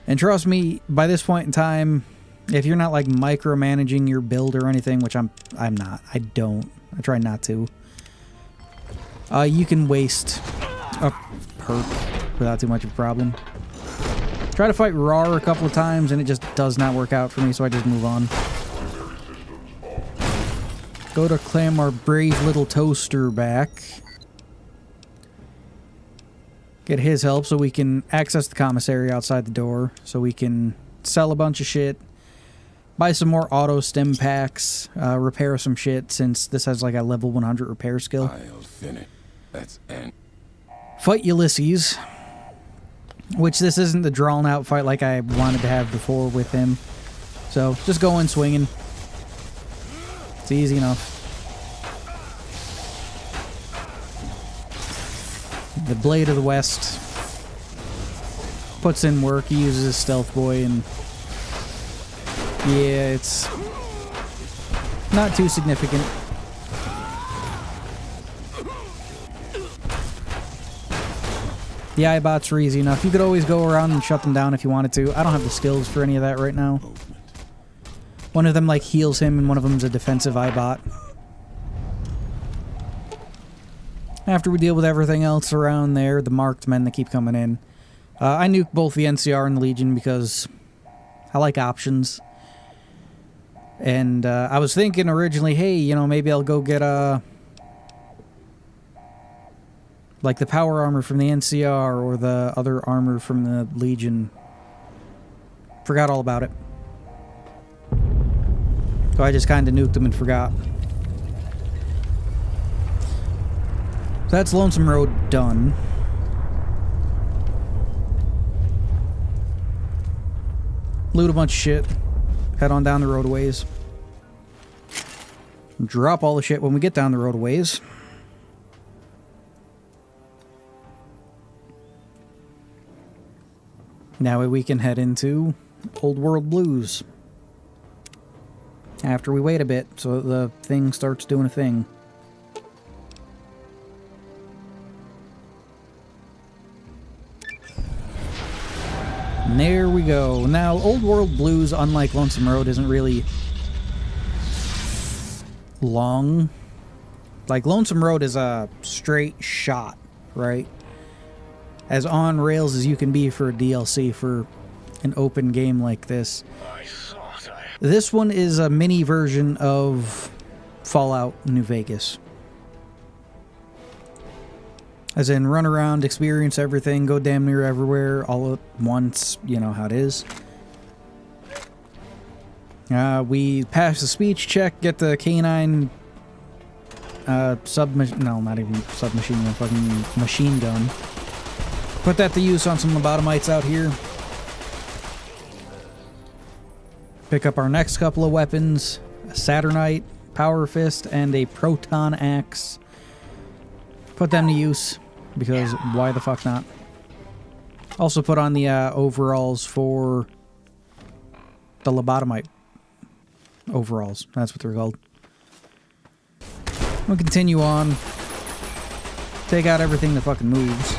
And trust me, by this point in time, if you're not like micromanaging your build or anything, which I'm not. I try not to. You can waste a perk without too much of a problem. Try to fight Rar a couple of times and it just does not work out for me, so I just move on. Go to claim our brave little toaster back. Get his help so we can access the commissary outside the door, so we can sell a bunch of shit, buy some more auto stim packs, repair some shit since this has like a level 100 repair skill. Fight Ulysses, which this isn't the drawn out fight like I wanted to have before with him. So just go in swinging. It's easy enough. The Blade of the West puts in work. He uses his Stealth Boy, and yeah, it's Not too significant. The iBots are easy enough. You could always go around and shut them down if you wanted to. I don't have the skills for any of that right now. One of them like heals him and one of them's a defensive iBot. After we deal with everything else around there, the marked men that keep coming in. I nuke both the NCR and the Legion because I like options. And I was thinking originally, hey, you know, maybe I'll go get like the power armor from the NCR or the other armor from the Legion. Forgot all about it. So I just kind of nuked them and forgot. So that's Lonesome Road done. Loot a bunch of shit. Head on down the roadways. Drop all the shit when we get down the roadways. Now we can head into Old World Blues. After we wait a bit, so the thing starts doing a thing. And there we go. Now, Old World Blues, unlike Lonesome Road, isn't really long. Like, Lonesome Road is a straight shot, right? As on rails as you can be for a DLC for an open game like this. This one is a mini version of Fallout New Vegas. As in, run around, experience everything, go damn near everywhere all at once. You know how it is. We pass the speech check, get the canine submachine... No, not even submachine gun, fucking machine gun. Put that to use on some lobotomites out here. Pick up our next couple of weapons. A Saturnite, Power Fist, and a Proton Axe. Put them to use, because why the fuck not? Also put on the overalls for the lobotomite overalls. That's what they're called. We'll continue on. Take out everything that fucking moves.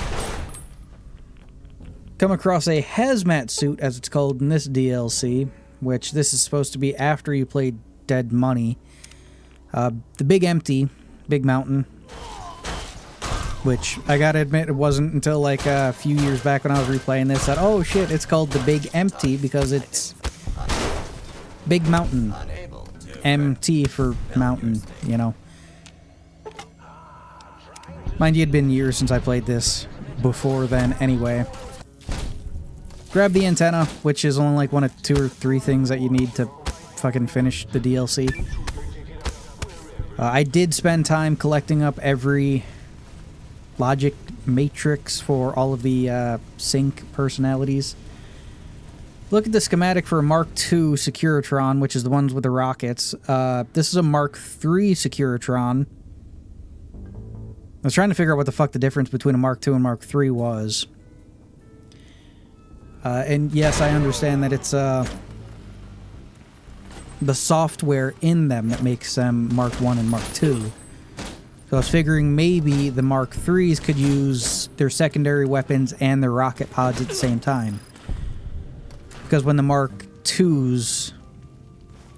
Come across a hazmat suit, as it's called in this DLC, which this is supposed to be after you played Dead Money. The Big Empty, Big Mountain, which I gotta admit it wasn't until like a few years back when I was replaying this that, oh shit, it's called the Big Empty because it's Big Mountain. MT for mountain, you know. Mind you, it'd been years since I played this before then anyway. Grab the antenna, which is only like one of 2 or 3 things that you need to fucking finish the DLC. I did spend time collecting up every logic matrix for all of the sync personalities. Look at the schematic for a Mark II Securitron, which is the ones with the rockets. This is a Mark III Securitron. I was trying to figure out what the fuck the difference between a Mark II and Mark III was. And yes, I understand that it's the software in them that makes them Mark I and Mark II. So I was figuring maybe the Mark IIIs could use their secondary weapons and their rocket pods at the same time. Because when the Mark IIs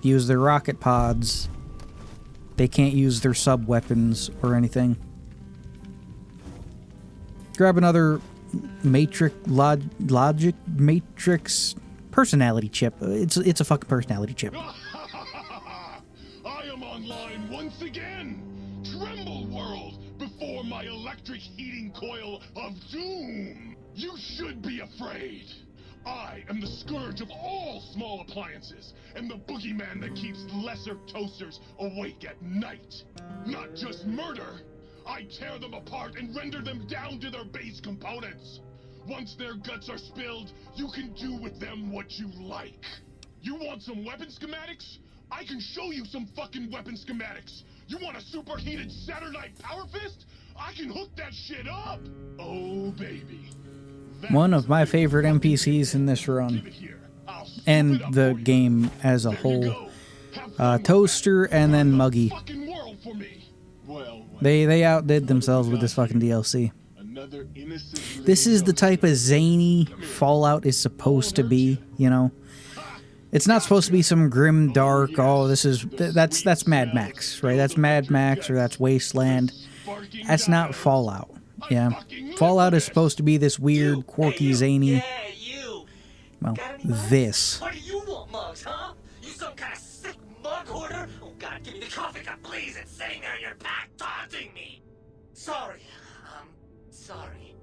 use their rocket pods, they can't use their sub-weapons or anything. Grab another logic matrix personality chip. It's a fucking personality chip. I am online once again. Tremble, world, before my electric heating coil of doom. You should be afraid. I am the scourge of all small appliances, and the boogeyman that keeps lesser toasters awake at night. Not just murder. I tear them apart and render them down to their base components. Once their guts are spilled, you can do with them what you like. You want some weapon schematics? I can show you some fucking weapon schematics. You want a superheated Saturnite Power Fist? I can hook that shit up. Oh, baby. One of my favorite NPCs in this run. And the game as a whole. Toaster, and then Muggy. Fucking world for me. Well, They outdid themselves with this fucking DLC. another innocent This is the type of zany Fallout is supposed to be, you know? It's not supposed to be some grim, dark, oh, that's Mad Max, right? That's Mad Max or that's Wasteland. That's not Fallout, yeah? Fallout is supposed to be this weird, quirky, zany... Yeah, you. Well, Got any mugs? this. What do you want, mugs, huh? You some kind of sick mug hoarder? Oh, God, give me the coffee cup, please. It's sitting there in your back, taunting me. Sorry. Sorry.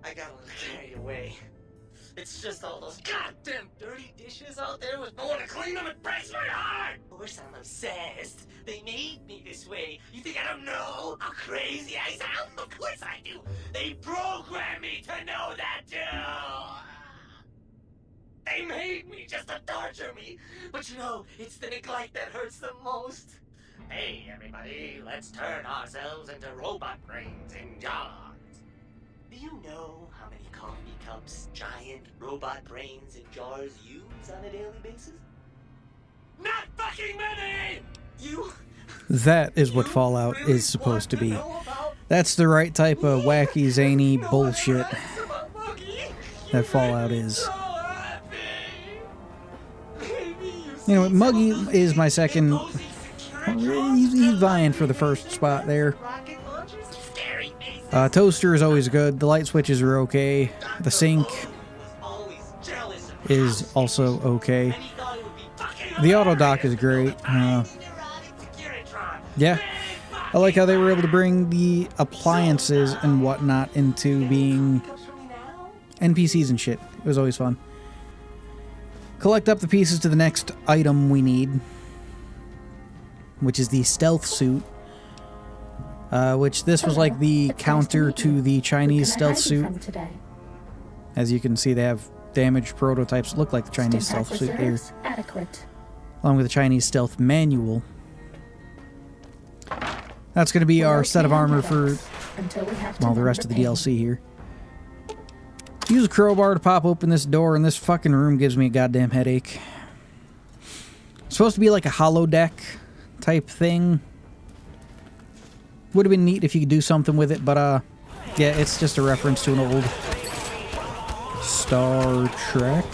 I got a little carried away. It's just all those goddamn dirty dishes out there with no one to clean them. It breaks my heart. Of course I'm obsessed. They made me this way. You think I don't know how crazy I sound? Of course I do. They programmed me to know that too. They made me just to torture me. But you know, it's the neglect that hurts the most. Hey, everybody, let's turn ourselves into robot brains in jars. Do you know how many coffee cups giant robot brains in jars use on a daily basis? Not fucking many! You... That is what Fallout is supposed to be. That's the right type of wacky, zany bullshit that Fallout is. You know, Muggy is my second... He's vying for the first spot there. Toaster is always good. The light switches are okay. The sink is also okay. The auto dock is great. Yeah. I like how they were able to bring the appliances and whatnot into being NPCs and shit. It was always fun. Collect up the pieces to the next item we need, which is the stealth suit. Which this was like the counter to the Chinese stealth suit. As you can see, they have damaged prototypes that look like the Chinese stealth suit here. Along with the Chinese stealth manual. That's going to be our set of armor for, well, the rest of the DLC here. Use a crowbar to pop open this door, and this fucking room gives me a goddamn headache. It's supposed to be like a holodeck type thing. Would have been neat if you could do something with it, but yeah, it's just a reference to an old Star Trek.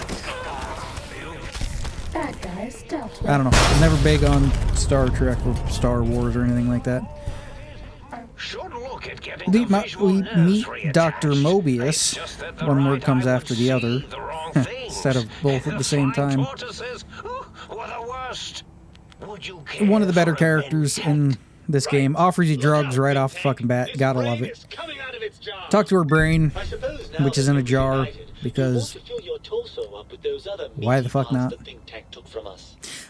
I don't know. I'm never big on Star Trek or Star Wars or anything like that. We meet Dr. Mobius. One word comes after the other. Instead of both at the same time. One of the better characters in this game. Offers you drugs right off the fucking bat. Gotta love it. Talk to her brain, which is in a jar, because why the fuck not?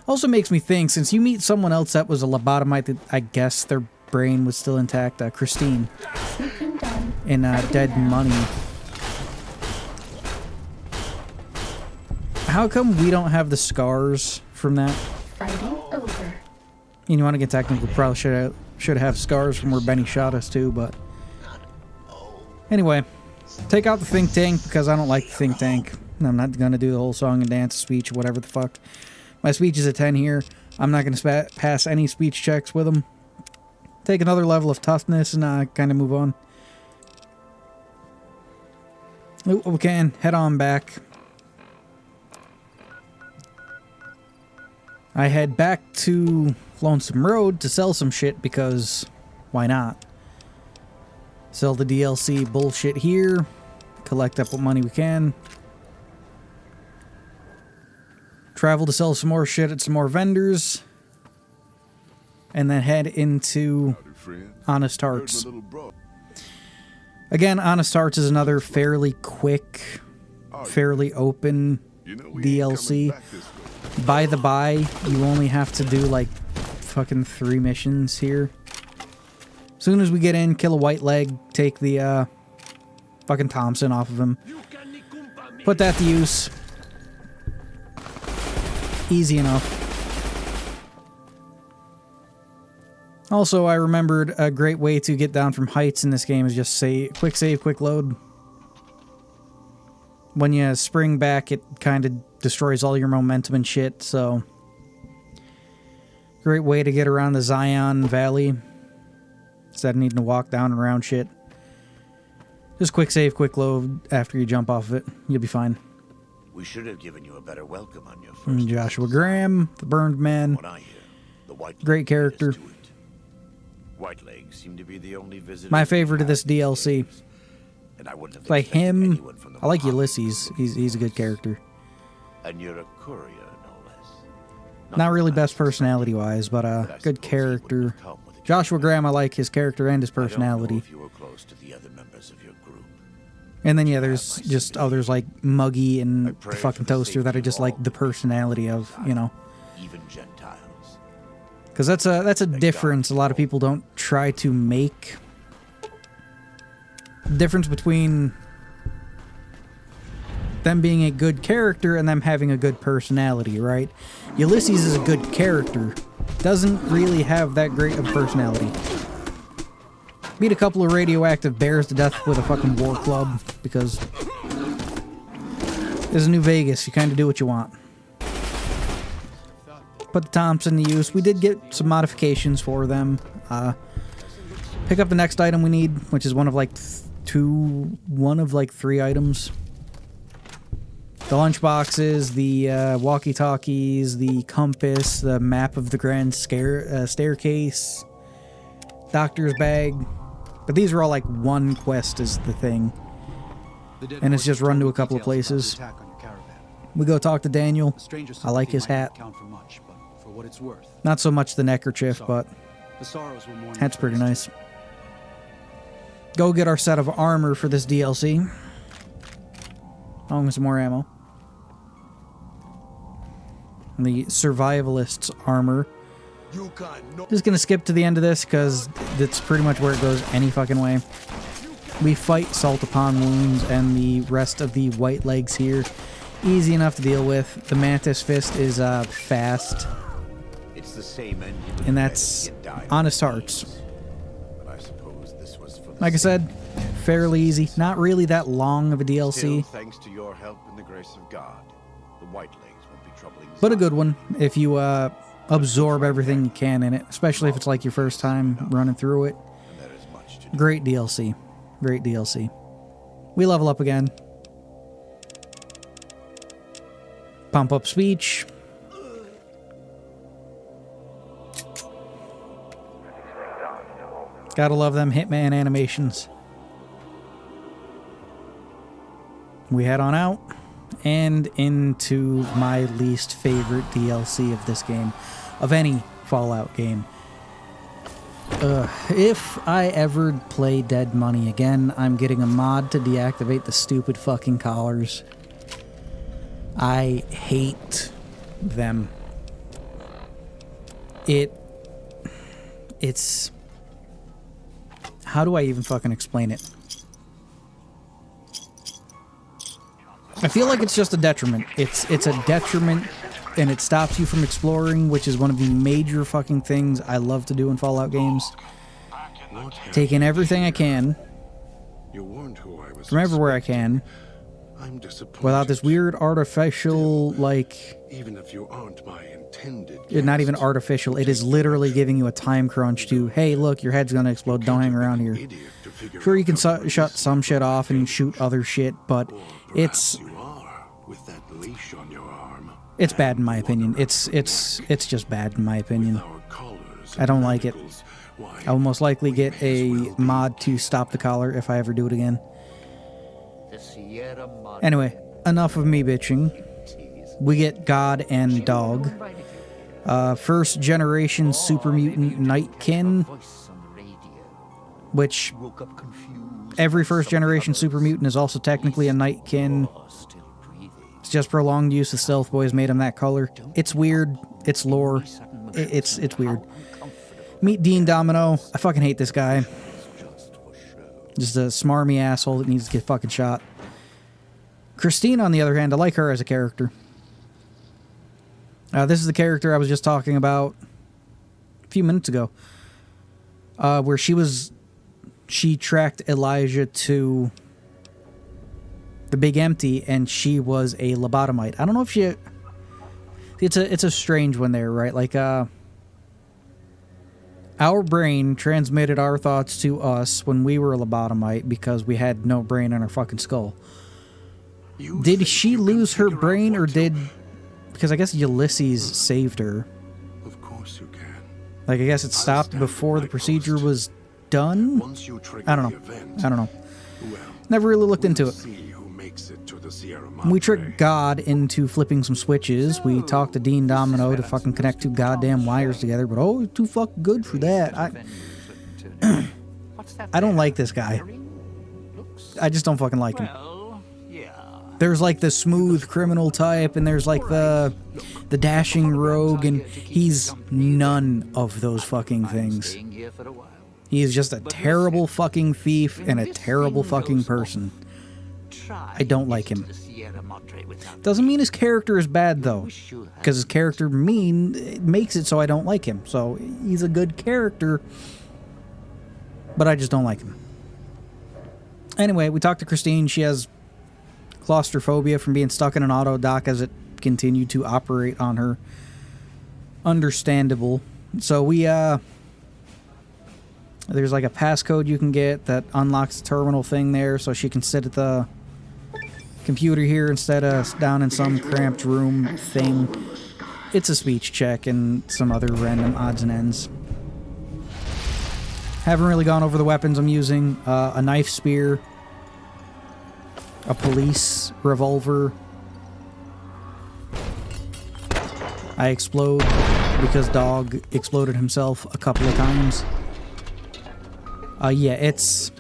Also makes me think, since you meet someone else that was a lobotomite, I guess their brain was still intact. Christine in Dead Money. How come we don't have the scars from that? You want to get technical, probably should have scars from where Benny shot us too, but anyway, take out the think tank because I don't like the think tank. I'm not gonna do the whole song and dance speech, whatever the fuck. My speech is a 10 here. I'm not gonna pass any speech checks with them. Take another level of toughness and kind of move on. We can head on back. I head back to Lonesome Road to sell some shit because why not? Sell the DLC bullshit here. Collect up what money we can. Travel to sell some more shit at some more vendors. And then head into Honest Hearts. Again, Honest Hearts is another fairly quick, fairly open DLC. By the by, you only have to do like fucking 3 missions here. As soon as we get in, kill a white leg, take the fucking Thompson off of him. Put that to use. Easy enough. Also, I remembered a great way to get down from heights in this game is just quick save, quick load. When you spring back, it kind of destroys all your momentum and shit, so Great way to get around the Zion Valley instead of needing to walk down and around shit. Just quick save, quick load after you jump off of it. You'll be fine. We should have given you a better welcome on your first Joshua visit. Graham, the Burned Man. What I hear, the White Great Leg character. led us to it. White Legs seem to be the only visitors My we favorite of have this these DLC. days. And I wouldn't have Like expected him, anyone from the I like Bahamas. Ulysses. He's a good character. And you're a courier, no less. Not really the best fastest, personality-wise, but but I good suppose he wouldn't character. have come with a Joshua camera. Graham, I like his character and his I don't know personality. if you were close to the other members of your group. And then, yeah, there's just others like Muggy I and the pray fucking for the Toaster that I safety just of like all the who personality of, you know. Even Gentiles. Because that's a difference a lot of people don't try to make. The difference between them being a good character and them having a good personality, right? Ulysses is a good character. Doesn't really have that great of a personality. Beat a couple of radioactive bears to death with a fucking war club because this is New Vegas. You kind of do what you want. Put the Thompson to use. We did get some modifications for them. Pick up the next item we need, which is one of like three items. The lunch boxes, the walkie-talkies, the compass, the map of the grand staircase, doctor's bag. But these are all like one quest is the thing. And it's just run to a couple of places. We go talk to Daniel. I like his hat. Not so much the neckerchief, but hat's pretty nice. Go get our set of armor for this DLC. Along with some more ammo. And the survivalist's armor. Just gonna skip to the end of this because that's pretty much where it goes any fucking way. We fight Salt Upon Wounds and the rest of the White Legs here. Easy enough to deal with. The Mantis Fist is fast. It's the same engine And that's Honest Hearts. But I suppose this was for the Like I said, fairly easy. Not really that long of a Still, DLC. thanks to your help and the grace of God, the White Legs won't be troubling. But a Zion. good one if you absorb everything you can in it. Especially if it's like your first time running through it. And there is much to do. Great DLC. Great DLC. We level up again. Pump up speech. Gotta love them Hitman animations. We head on out and into my least favorite DLC of this game. Of any Fallout game. If I ever play Dead Money again, I'm getting a mod to deactivate the stupid fucking collars. I hate them. It's... How do I even fucking explain it? I feel like it's just a detriment. It's a detriment, and it stops you from exploring, which is one of the major fucking things I love to do in Fallout games. Taking everything I can You weren't who I was from everywhere I expecting. can I'm disappointed. without this weird artificial, like... Even if you aren't my intended Not even guest, artificial. It is literally giving you a time crunch to, hey, look, your head's gonna explode. Don't hang around here. idiot to figure Sure, you out can how shut some shit off and shoot other shit, but it's you are with that leash on your arm. it's bad in my opinion. It's just bad in my opinion. Our collars I don't like it. manacles. Why, I will most likely get we may a as well be mod to stop the collar if I ever do it again. Anyway, enough of me bitching. We get God and Dog. First generation super mutant Nightkin, which every first generation super mutant is also technically a Nightkin. It's just prolonged use of Stealth Boys made him that color. It's weird. It's lore. It's weird. Meet Dean Domino. I fucking hate this guy. Just a smarmy asshole that needs to get fucking shot. Christine, on the other hand, I like her as a character. This is the character I was just talking about a few minutes ago. Where she tracked Elijah to the Big Empty, and she was a lobotomite. I don't know if she... It's a strange one there, right? Like, Our brain transmitted our thoughts to us when we were a lobotomite because we had no brain in our fucking skull. You Did think she you can lose her figure out brain, what or to- did... Because I guess Ulysses saved her. Of course you can. Like, I guess it stopped stand before at the my procedure post. was done? Once you trigger I don't the know. event, I don't know. well, Never really looked we'll into it. see who makes it to the Sierra We Madre. tricked God into flipping some switches. We talked to Dean Domino to fucking connect two goddamn wires together, but oh, he's too fucking good for that. I don't like this guy. I just don't fucking like him. Well, yeah. There's like the smooth criminal type, and there's like the dashing rogue, and he's none of those fucking things. Staying here for a while. He is just a terrible fucking thief and a terrible fucking person. I don't like him. Doesn't mean his character is bad though, because his character makes it so I don't like him. So he's a good character, but I just don't like him. Anyway, we talked to Christine. She has claustrophobia from being stuck in an auto dock as it continued to operate on her. Understandable. So we there's like a passcode you can get that unlocks the terminal thing there, so she can sit at the computer here instead of down in some cramped room thing. It's a speech check and some other random odds and ends. Haven't really gone over the weapons I'm using. A knife spear, a police revolver. I explode because dog exploded himself a couple of times. Yeah, it's...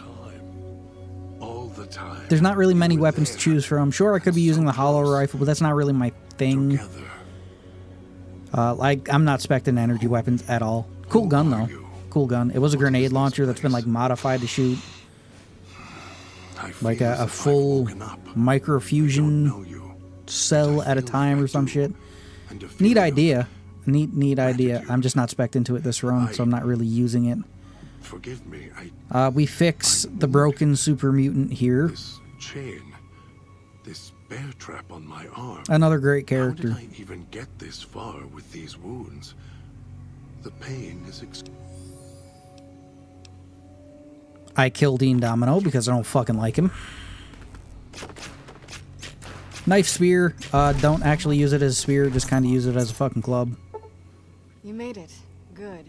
All the time. There's not really many You were weapons to there. choose from. Sure, I could be using the hollow rifle, but that's not really my thing. Together. I'm not specting energy weapons at all. Cool gun, though. Cool gun. It was a grenade launcher that's been, like, modified to shoot. I Like feel a as if I've full woken up. microfusion Know you. cell at a time or some shit. And a Neat feeling of idea. Neat idea. I'm just not spec'd into it this run, so I'm not really using it. Forgive me, We fix the broken super mutant here. this chain, this bear trap on my arm. Another great How character. did I even get this far with these wounds? The pain is I kill Dean Domino because I don't fucking like him. Knife spear. Don't actually use it as a spear, just kind of use it as a fucking club. You made it. Good.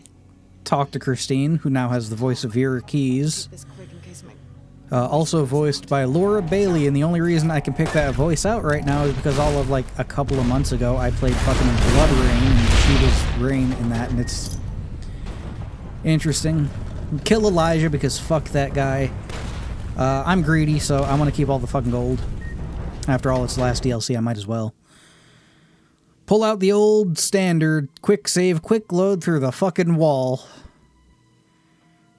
Talk to Christine, who now has the voice of Vera Keys. This quick in case my Also voiced by Laura Bailey, and the only reason I can pick that voice out right now is because all of like a couple of months ago I played fucking Blood Rain, and she was Rain in that, and it's interesting. Kill Elijah because fuck that guy. I'm greedy, so I want to keep all the fucking gold. After all, it's the last DLC, I might as well. Pull out the old standard, quick save, quick load through the fucking wall.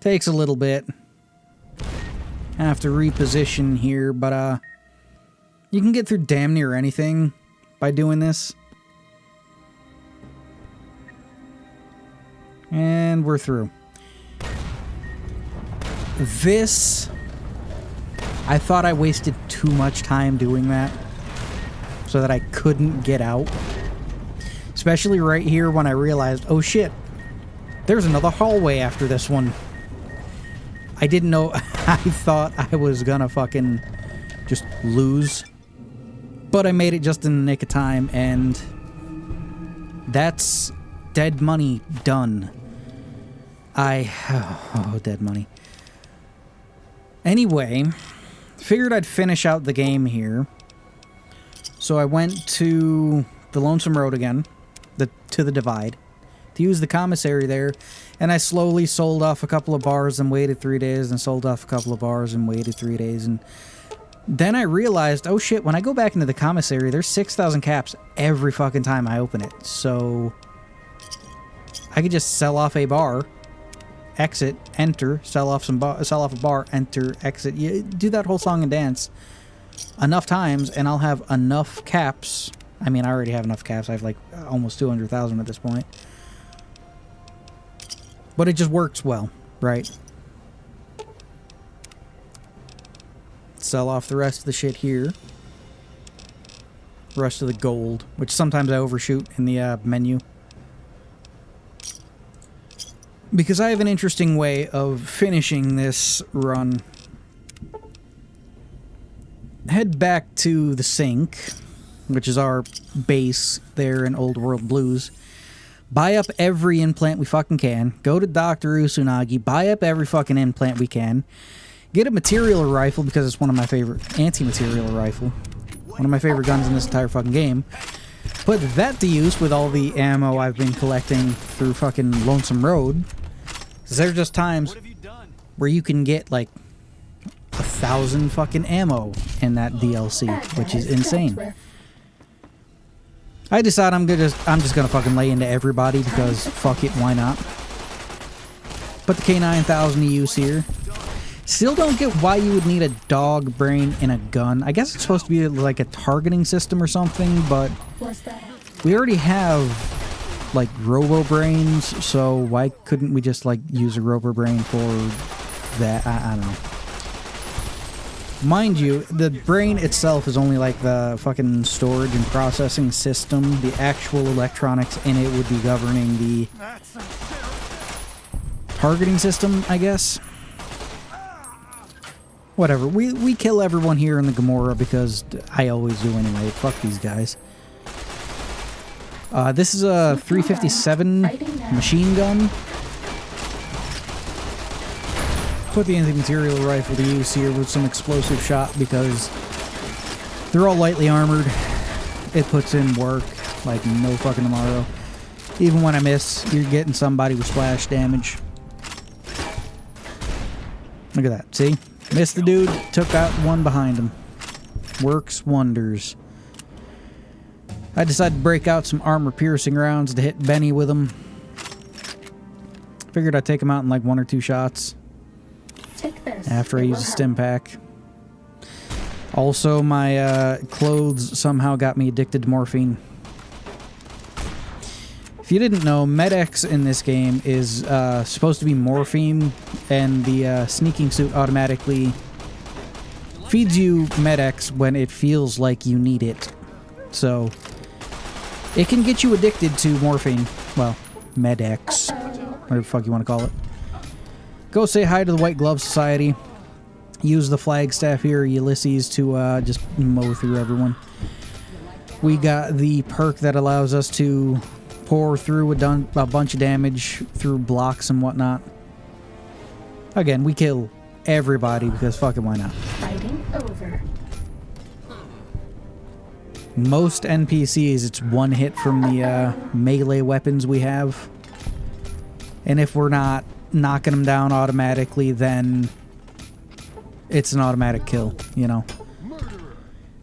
Takes a little bit. Have to reposition here, but you can get through damn near anything by doing this. And we're through. This, I thought I wasted too much time doing that so that I couldn't get out. Especially right here when I realized, oh shit, there's another hallway after this one. I didn't know. I thought I was gonna fucking just lose. But I made it just in the nick of time, and that's dead money done. Dead money. Anyway, figured I'd finish out the game here. So I went to the Lonesome Road again, to the Divide, to use the commissary there, and I slowly sold off a couple of bars and waited 3 days, and sold off a couple of bars and waited 3 days, and then I realized, oh shit, when I go back into the commissary, there's 6,000 caps every fucking time I open it, so I could just sell off a bar, exit, enter, sell off a bar, enter, exit. You do that whole song and dance enough times, and I'll have enough caps. I mean, I already have enough caps. I have like almost 200,000 at this point. But it just works well, right? Sell off the rest of the shit here. Rest of the gold, which sometimes I overshoot in the menu. because I have an interesting way of finishing this run. Head back to the sink, which is our base there in Old World Blues. Buy up every implant we fucking can. Go to Dr. Usunagi. Buy up every fucking implant we can. Get a material rifle because it's one of my favorite... Anti-material rifle. One of my favorite guns in this entire fucking game. Put that to use with all the ammo I've been collecting through fucking Lonesome Road. Because there are just times where you can get like 1,000 fucking ammo in that DLC, which is insane. I decide I'm just gonna fucking lay into everybody because fuck it, why not? Put the K9000 to use here. Still don't get why you would need a dog brain in a gun. I guess it's supposed to be like a targeting system or something, but we already have like robo brains, so why couldn't we just like use a robo brain for that? I don't know. Mind you, the brain itself is only like the fucking storage and processing system. The actual electronics in it would be governing the targeting system, I guess. Whatever. We kill everyone here in the Gamora because I always do anyway. Fuck these guys. This is a 357 machine gun. Put the anti-material rifle to use here with some explosive shot because they're all lightly armored. It puts in work like no fucking tomorrow. Even when I miss, you're getting somebody with splash damage. Look at that. See? Missed the dude, took out one behind him. Works wonders. I decided to break out some armor-piercing rounds to hit Benny with them. Figured I'd take him out in like 1 or 2 shots. After I use a stim pack. Also, my clothes somehow got me addicted to morphine. If you didn't know, Med-X in this game is supposed to be morphine, and the sneaking suit automatically feeds you Med-X when it feels like you need it. So, it can get you addicted to morphine. Well, Med-X. Whatever the fuck you want to call it. Go say hi to the White Glove Society. Use the Flagstaff here, Ulysses, to just mow through everyone. We got the perk that allows us to pour through a bunch of damage through blocks and whatnot. Again, we kill everybody because fucking why not? Fighting over. Most NPCs, it's one hit from the melee weapons we have. And if we're not knocking them down automatically, then it's an automatic kill, you know.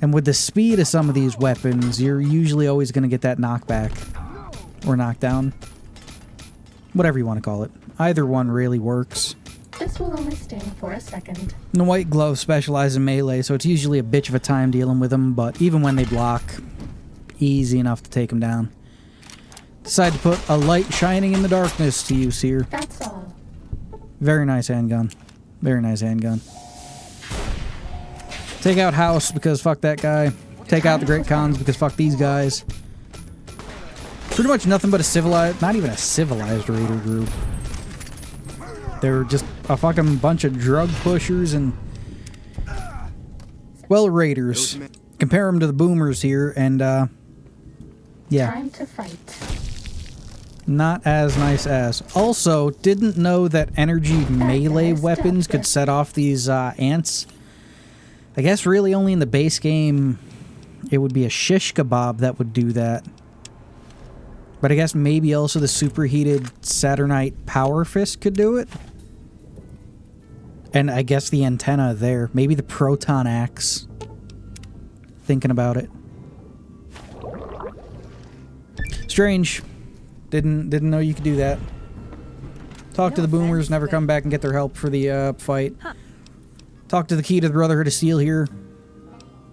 And with the speed of some of these weapons, you're usually always going to get that knockback. Or knockdown. Whatever you want to call it. Either one really works. This will only stay for a second. And the White Glove specialize in melee, so it's usually a bitch of a time dealing with them, but even when they block, easy enough to take them down. Decide to put a light shining in the darkness to use here. That's all. Very nice handgun. Very nice handgun. Take out House because fuck that guy. Take out the Great Khans because fuck these guys. Pretty much nothing but a civilized, not even a civilized raider group. They're just a fucking bunch of drug pushers and, well, raiders. Compare them to the boomers here and, yeah. Time to fight. Not as nice as. Also, didn't know that energy melee weapons could set off these ants. I guess really only in the base game it would be a shish kebab that would do that. But I guess maybe also the superheated Saturnite Power Fist could do it. And I guess the antenna there. Maybe the Proton Axe. Thinking about it. Strange. Didn't know you could do that. Talk to the boomers, never come back and get their help for the fight. Talk to the key to the Brotherhood of Steel here.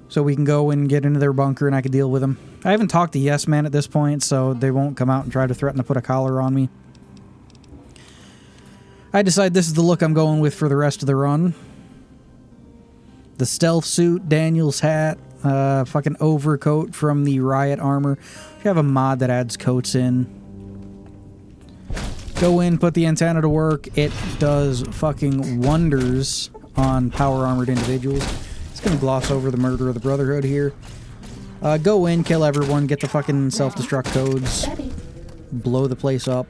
So we can go and get into their bunker and I can deal with them. I haven't talked to Yes Man at this point, so they won't come out and try to threaten to put a collar on me. I decide this is the look I'm going with for the rest of the run. The stealth suit, Daniel's hat, fucking overcoat from the Riot armor. We have a mod that adds coats in. Go in, put the antenna to work. It does fucking wonders on power armored individuals. It's gonna gloss over the murder of the Brotherhood here. Go in, kill everyone, get the fucking self-destruct codes, blow the place up.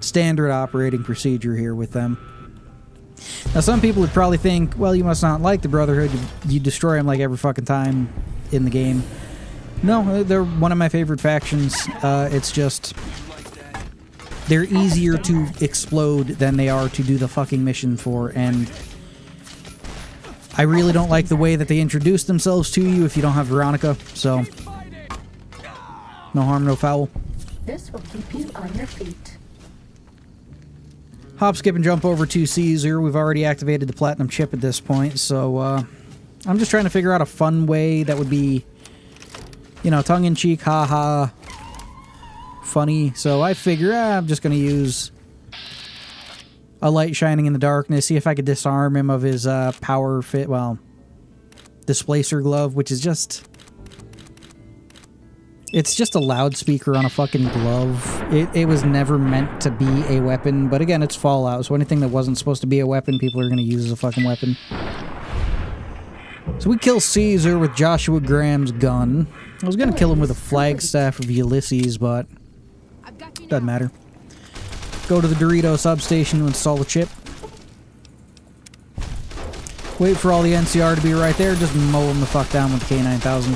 Standard operating procedure here with them. Now, some people would probably think, well, you must not like the Brotherhood. You destroy them like every fucking time in the game. No, they're one of my favorite factions. It's just... they're easier to explode than they are to do the fucking mission for, and... I really don't like the way that they introduce themselves to you if you don't have Veronica, so... no harm, no foul. This will keep you on your feet. Hop, skip, and jump over to Caesar. We've already activated the platinum chip at this point, so I'm just trying to figure out a fun way that would be, you know, tongue-in-cheek, haha, funny. So I figure I'm just going to use a light shining in the darkness, see if I could disarm him of his power fit, well, displacer glove, which is just... it's just a loudspeaker on a fucking glove. It was never meant to be a weapon, but again, it's Fallout, so anything that wasn't supposed to be a weapon, people are going to use as a fucking weapon. So we kill Caesar with Joshua Graham's gun. I was going to kill him with a flagstaff of Ulysses, but doesn't matter. Go to the Dorito substation to install the chip. Wait for all the NCR to be right there, just mow them the fuck down with the K9000.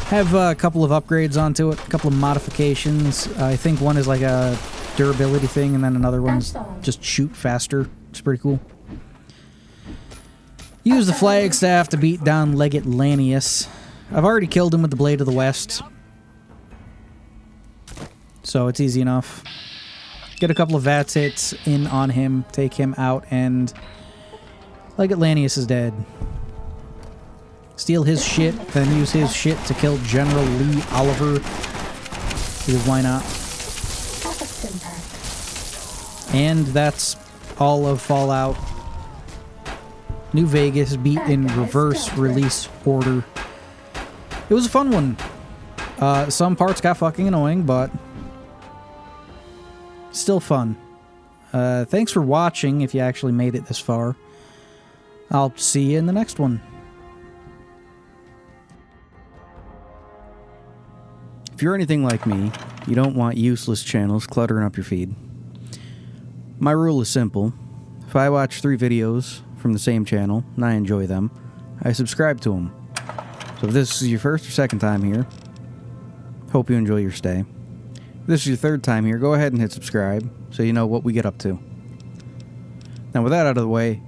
Have a couple of upgrades onto it, a couple of modifications. I think one is like a durability thing, and then another one's just shoot faster. It's pretty cool. Use the flagstaff to beat down Legate Lanius. I've already killed him with the Blade of the West, so it's easy enough. Get a couple of VATS hits in on him, take him out, and Legate Lanius is dead. Steal his shit, then use his shit to kill General Lee Oliver. Because why not? And that's all of Fallout New Vegas beat in reverse release order. It was a fun one. Some parts got fucking annoying, but still fun. Thanks for watching if you actually made it this far. I'll see you in the next one. If you're anything like me, you don't want useless channels cluttering up your feed. My rule is simple. If I watch 3 videos from the same channel, and I enjoy them, I subscribe to them. So if this is your first or second time here, hope you enjoy your stay. If this is your third time here, go ahead and hit subscribe so you know what we get up to. Now with that out of the way,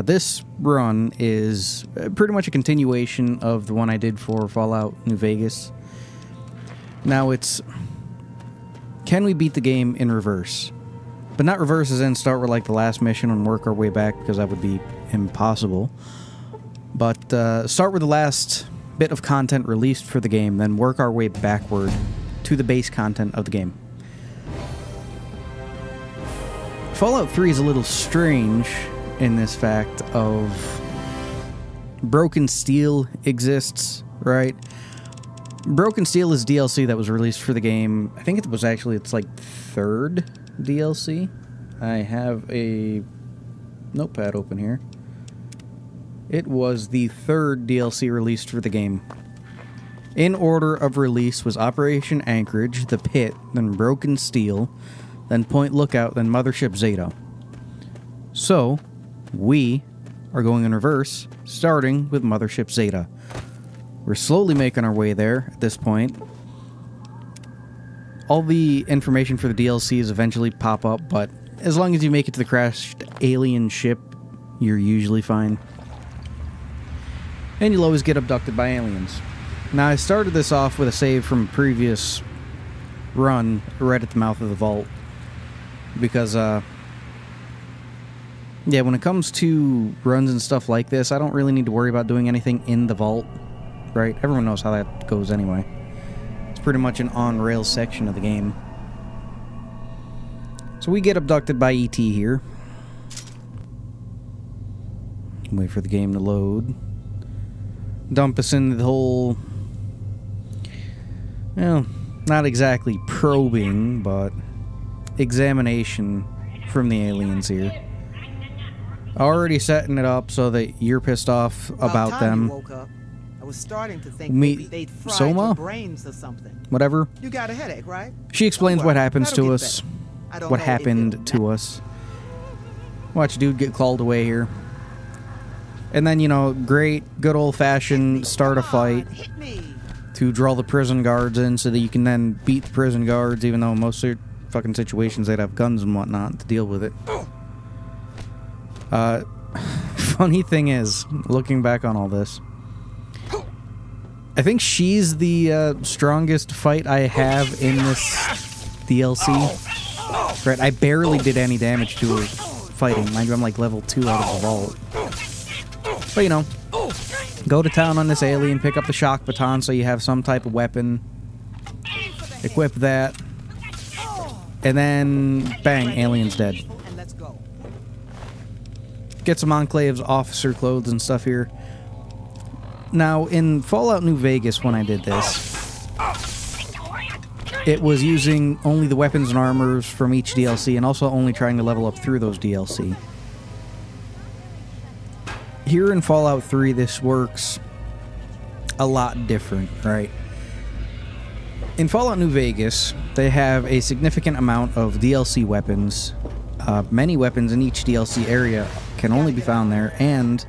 this run is pretty much a continuation of the one I did for Fallout New Vegas. Now it's, can we beat the game in reverse? But not reverse as in start with like the last mission and work our way back, because that would be impossible. But start with the last bit of content released for the game, then work our way backward to the base content of the game. Fallout 3 is a little strange in this fact of Broken Steel exists, right? Broken Steel is DLC that was released for the game. I think it was actually its like 3rd DLC. I have a notepad open here. It was the 3rd DLC released for the game. In order of release was Operation Anchorage, The Pit, then Broken Steel, then Point Lookout, then Mothership Zeta. So, we are going in reverse, starting with Mothership Zeta. We're slowly making our way there at this point. All the information for the DLCs eventually pop up, but as long as you make it to the crashed alien ship, you're usually fine. And you'll always get abducted by aliens. Now, I started this off with a save from a previous run right at the mouth of the vault. Because, yeah, when it comes to runs and stuff like this, I don't really need to worry about doing anything in the vault. Right? Everyone knows how that goes anyway. It's pretty much an on-rails section of the game. So we get abducted by ET here. Wait for the game to load. Dump us into the whole... well, not exactly probing, but examination from the aliens here. Already setting it up so that you're pissed off about time you them. woke up, I was starting to think Me- maybe they'd fried Soma? your brains or something. Whatever. You got a headache, right? She explains Don't what worry, happens that'll to get us. better. I don't What know if happened it'll to us. Watch dude get called away here. And then, you know, great, good old-fashioned start a fight Hit me. to draw the prison guards in so that you can then beat the prison guards, even though in most fucking situations they'd have guns and whatnot to deal with it. Funny thing is, looking back on all this, I think she's the strongest fight I have in this DLC. Right, I barely did any damage to her fighting. Mind you, I'm like level 2 out of the vault. But you know, go to town on this alien, pick up the shock baton so you have some type of weapon. Equip that. And then, bang, alien's dead. And let's go. Get some Enclave's officer clothes and stuff here. Now, in Fallout New Vegas, when I did this, it was using only the weapons and armors from each DLC, and also only trying to level up through those DLC. Here in Fallout 3, this works a lot different, right? In Fallout New Vegas, they have a significant amount of DLC weapons. Many weapons in each DLC area can only be found there, and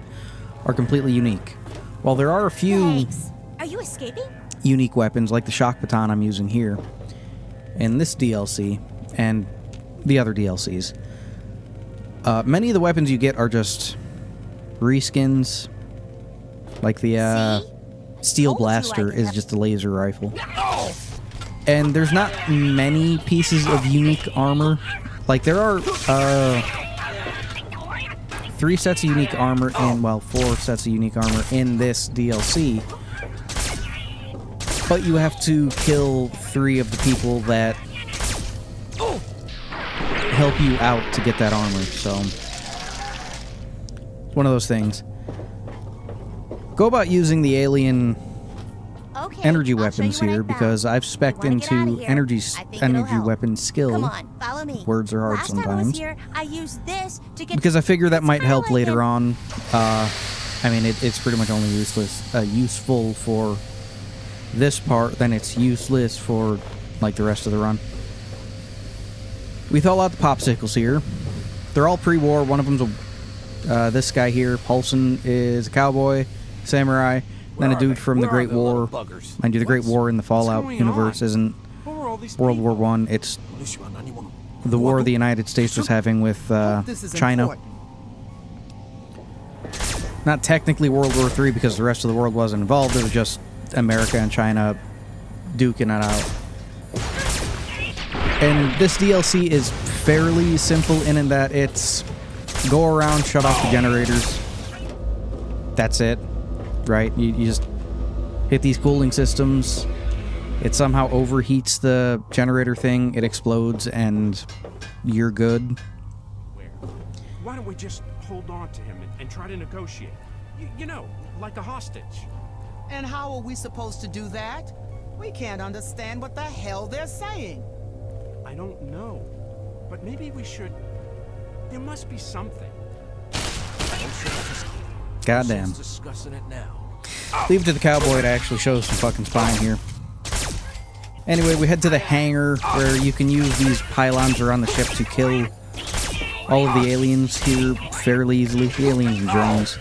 are completely unique. While there are a few Thanks. Are you escaping? unique weapons, like the shock baton I'm using here, in this DLC, and the other DLCs, many of the weapons you get are just reskins. Like the steel blaster is just a laser rifle. And there's not many pieces of unique armor. Like, there are 3 sets of unique armor in, well, 4 sets of unique armor in this DLC. But you have to kill 3 of the people that help you out to get that armor, so it's one of those things. Go about using the alien energy weapons here, because I've spec'd into energy weapon skill. Come on, follow me. Words are hard Last time I sometimes. was here, I used this to get Because I figure that might help Scarlet later and- on. I mean, it's pretty much only useful for this part, then it's useless for, like, the rest of the run. We throw out the popsicles here. They're all pre-war. One of them's this guy here. Paulson is a cowboy, samurai, then a dude from the Great War. Mind you, the Great War in the Fallout universe isn't World War I. It's the war the United States was having with China. Important. Not technically World War III, because the rest of the world wasn't involved. It was just America and China duking it out. And this DLC is fairly simple in that it's go around, shut off the generators. That's it, right? You just hit these cooling systems. It somehow overheats the generator thing. It explodes, and you're good. Why don't we just hold on to him and try to negotiate? You know, like a hostage. And how are we supposed to do that? We can't understand what the hell they're saying. I don't know. But maybe we should... There must be something. Goddamn. Discussing it now. Leave it to the cowboy to actually show some fucking spine here. Anyway, we head to the hangar where you can use these pylons around the ship to kill all of the aliens here fairly easily. The aliens and drones.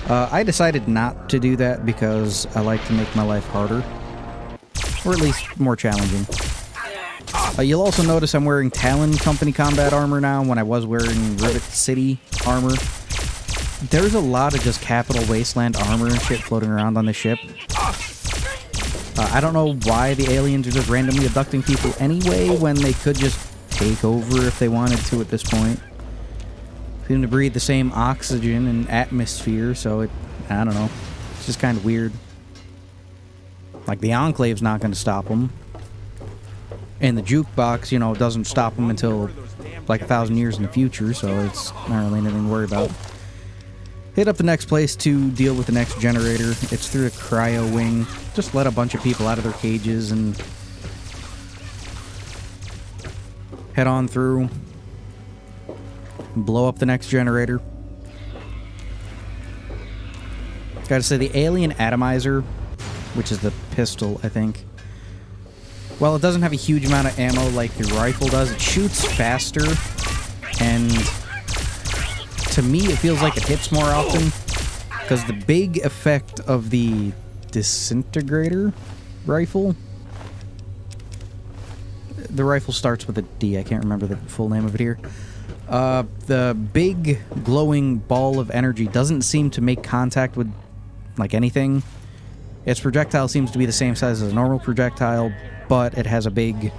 I decided not to do that because I like to make my life harder. Or at least more challenging. You'll also notice I'm wearing Talon Company combat armor now when I was wearing Rivet City armor. There's a lot of just Capital Wasteland armor and shit floating around on the ship. I don't know why the aliens are just randomly abducting people anyway when they could just take over if they wanted to at this point. Seem to breathe the same oxygen and atmosphere, so I don't know. It's just kind of weird. Like, the Enclave's not going to stop them. And the jukebox, you know, doesn't stop them until like 1,000 years in the future, so it's not really anything to worry about. Hit up the next place to deal with the next generator. It's through the cryo wing. Just let a bunch of people out of their cages and head on through, blow up the next generator. Gotta say, the alien atomizer, which is the pistol, I think, while it doesn't have a huge amount of ammo like the rifle does, it shoots faster, and to me it feels like it hits more often, because the big effect of the disintegrator rifle, the rifle starts with a D, I can't remember the full name of it here. The big glowing ball of energy doesn't seem to make contact with like anything. Its projectile seems to be the same size as a normal projectile, but it has a big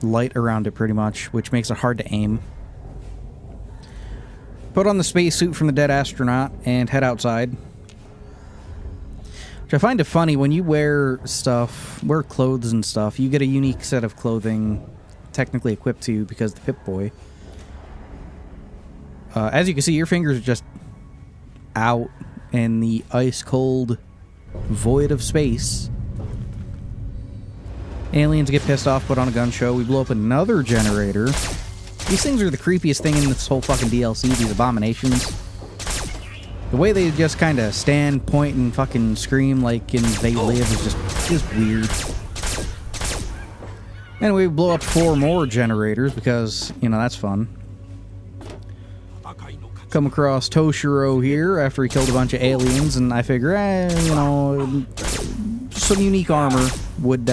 light around it pretty much, which makes it hard to aim. Put on the spacesuit from the dead astronaut and head outside. Which I find it funny, when you wear clothes and stuff, you get a unique set of clothing technically equipped to you because the Pip-Boy. As you can see, your fingers are just out in the ice-cold void of space. Aliens get pissed off, put on a gun show. We blow up another generator. These things are the creepiest thing in this whole fucking DLC, these abominations. The way they just kind of stand, point, and fucking scream like in They Live is just weird. Anyway, we blow up 4 more generators because, you know, that's fun. Come across Toshiro here after he killed a bunch of aliens, and I figure, you know, some unique armor would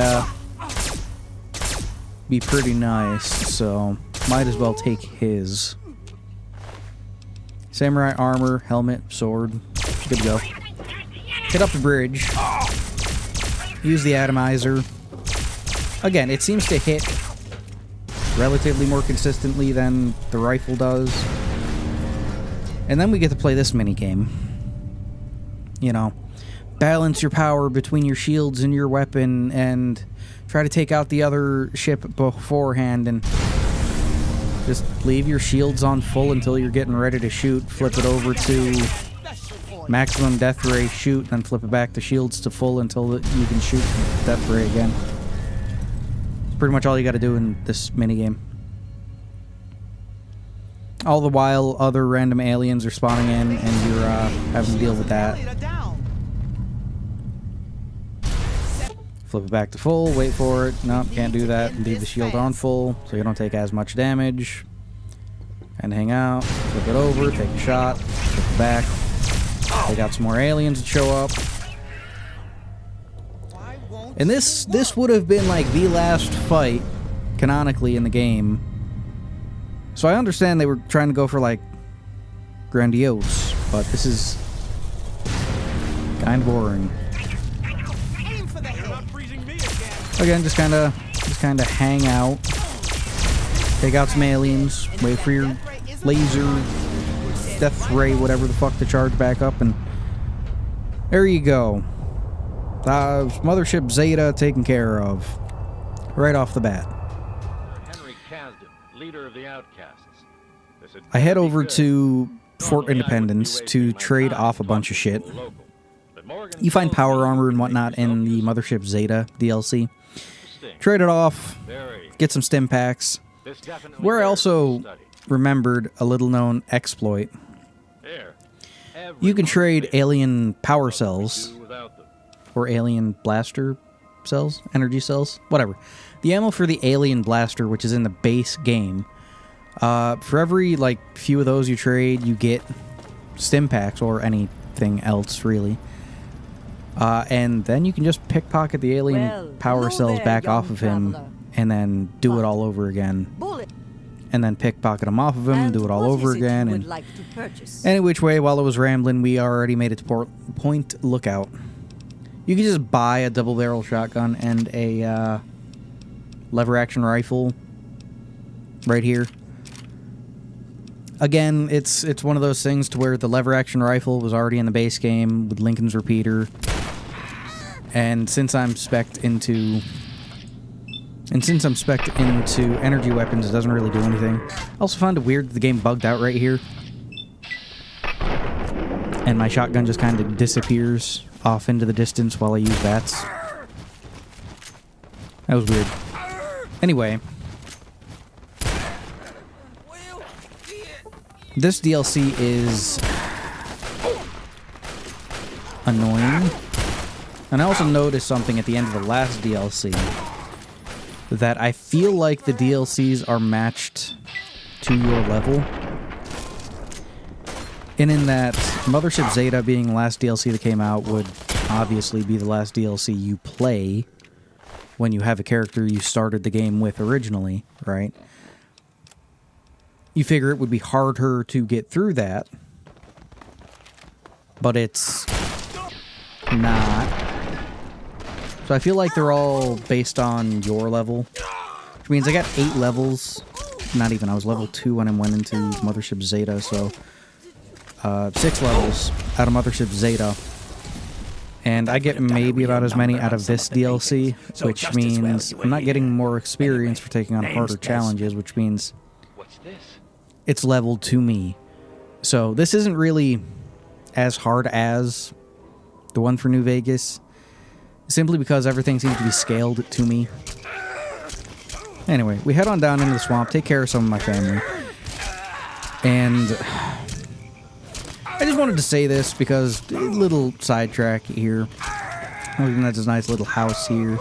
be pretty nice, so might as well take his. Samurai armor, helmet, sword, good to go. Hit up the bridge. Use the atomizer. Again, it seems to hit relatively more consistently than the rifle does. And then we get to play this minigame. You know, balance your power between your shields and your weapon and try to take out the other ship beforehand and just leave your shields on full until you're getting ready to shoot. Flip it over to maximum death ray, shoot, then flip it back to shields to full until you can shoot death ray again. It's pretty much all you gotta do in this minigame. All the while, other random aliens are spawning in, and you're having to deal with that. Flip it back to full, wait for it. Nope, can't do that. Leave the shield on full, so you don't take as much damage. And hang out, flip it over, take a shot, flip it back. They got some more aliens that show up. And this would have been like the last fight, canonically, in the game. So I understand they were trying to go for, like, grandiose, but this is kind of boring. Again, just kind of hang out, take out some aliens, wait for your laser, death ray, whatever the fuck, to charge back up, and there you go. Mothership Zeta taken care of right off the bat. Leader of the outcasts. I head over to Fort Independence to trade off a bunch of shit. You find power armor and whatnot in the Mothership Zeta DLC. Trade it off, get some stim packs. Where I also remembered a little known exploit. You can trade alien power cells or alien blaster cells, energy cells, whatever. The ammo for the alien blaster, which is in the base game, for every like few of those you trade, you get stim packs or anything else really. And then you can just pickpocket the alien power cells back off of him and then do it all over again. And then pickpocket them off of him and do it all over again. And any which way, while I was rambling, we already made it to Point Lookout. You can just buy a double-barrel shotgun and a lever-action rifle right here. Again, it's one of those things to where the lever-action rifle was already in the base game with Lincoln's repeater. And since I'm spec'd into energy weapons, it doesn't really do anything. I also found it weird that the game bugged out right here. And my shotgun just kind of disappears off into the distance while I use bats. That was weird. Anyway, this DLC is annoying. And I also noticed something at the end of the last DLC, that I feel like the DLCs are matched to your level. And in that, Mothership Zeta being the last DLC that came out would obviously be the last DLC you play when you have a character you started the game with originally, right? You figure it would be harder to get through that, but it's not. So I feel like they're all based on your level, which means I got 8 levels. Not even, I was level 2 when I went into Mothership Zeta, so 6 levels out of Mothership Zeta. And I get maybe about as many out of this DLC, which means I'm not getting more experience for taking on harder challenges, which means it's leveled to me. So this isn't really as hard as the one for New Vegas, simply because everything seems to be scaled to me. Anyway, we head on down into the swamp, take care of some of my family. And I just wanted to say this because a little sidetrack here. Looking at this nice little house here.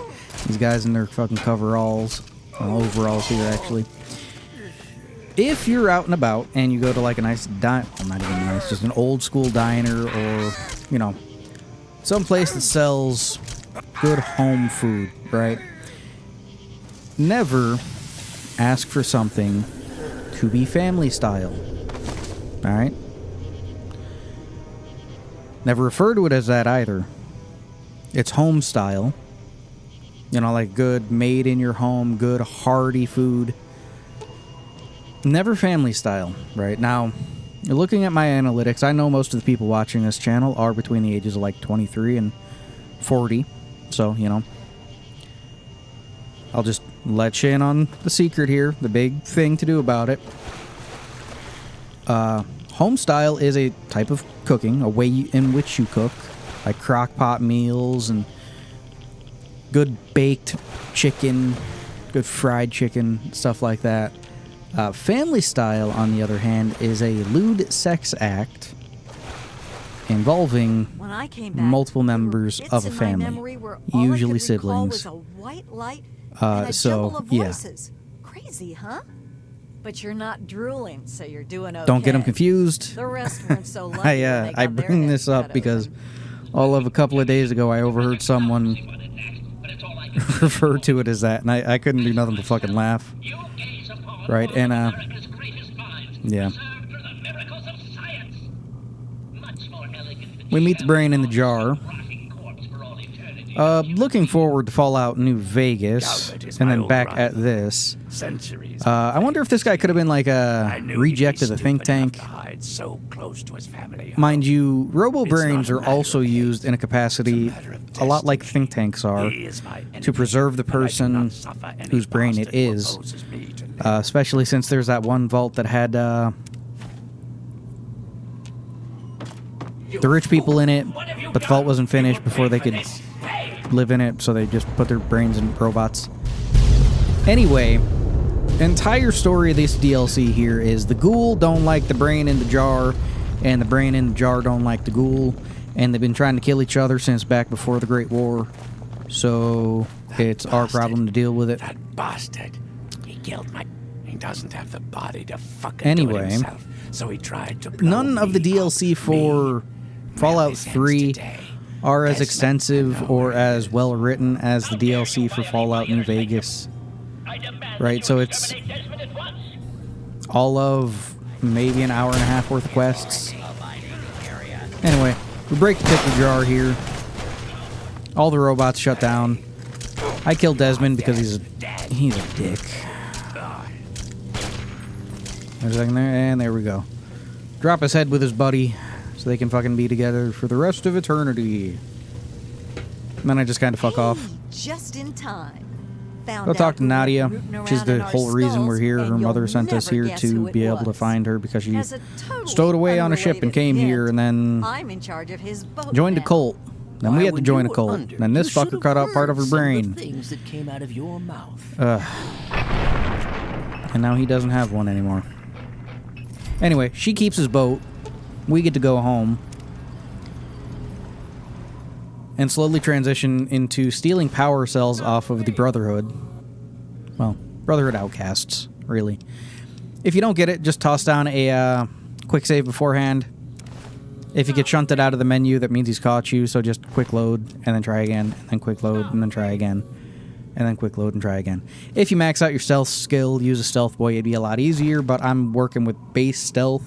These guys in their fucking coveralls. Overalls here, actually. If you're out and about and you go to like a nice diner, well, not even nice, just an old school diner or, you know, some place that sells good home food, right? Never ask for something to be family style. Alright? Never refer to it as that either. It's home style. You know, like good made in your home, good hearty food. Never family style, right? Now, looking at my analytics, I know most of the people watching this channel are between the ages of like 23 and 40. So, you know, I'll just let you in on the secret here, the big thing to do about it. Home style is a type of cooking, a way in which you cook, like crock pot meals and good baked chicken, good fried chicken, stuff like that. Family style, on the other hand, is a lewd sex act involving multiple members of a family, usually siblings. So, yeah. Crazy, huh? But you're not drooling, so you're doing okay. Don't get them confused. The rest weren't so lucky. I bring this up because all of a couple of days ago I overheard someone refer to it as that, and I couldn't do nothing but fucking laugh. Right, and yeah. We meet the brain in the jar. Looking forward to Fallout New Vegas, and then back at this. I wonder if this guy could have been like a reject of the think tank. Mind you, robo-brains are also used in a capacity a lot like think tanks are, to preserve the person whose brain it is. Especially since there's that one vault that had the rich people in it, but the vault wasn't finished before they could live in it, so they just put their brains in robots. Anyway, the entire story of this DLC here is the ghoul don't like the brain in the jar, and the brain in the jar don't like the ghoul, and they've been trying to kill each other since back before the Great War, so it's our problem to deal with it. That bastard. He killed my... He doesn't have the body to fucking anyway, do it himself, so he tried to blow none of the DLC for Fallout 3 are as extensive or as well written as the DLC for Fallout New Vegas. Right, so it's all of maybe an hour and a half worth of quests. Anyway, we break the pickle jar here. All the robots shut down. I killed Desmond because he's a dick. There's a second there, and there we go. Drop his head with his buddy so they can fucking be together for the rest of eternity. And then I just kind of fuck off. Just in time. Go talk to Nadia. She's the whole reason we're here. Her mother sent us here to be able to find her because she stowed away on a ship and came here and then joined a cult. Then we had to join a cult. Then this fucker cut out part of her brain. Things that came out of your mouth. And now he doesn't have one anymore. Anyway, she keeps his boat. We get to go home. And slowly transition into stealing power cells off of the Brotherhood. Well, Brotherhood outcasts, really. If you don't get it, just toss down a quick save beforehand. If you get shunted out of the menu, that means he's caught you, so just quick load, and then try again, and then quick load, and then try again. And then quick load and try again. If you max out your stealth skill, use a stealth boy, it'd be a lot easier, but I'm working with base stealth.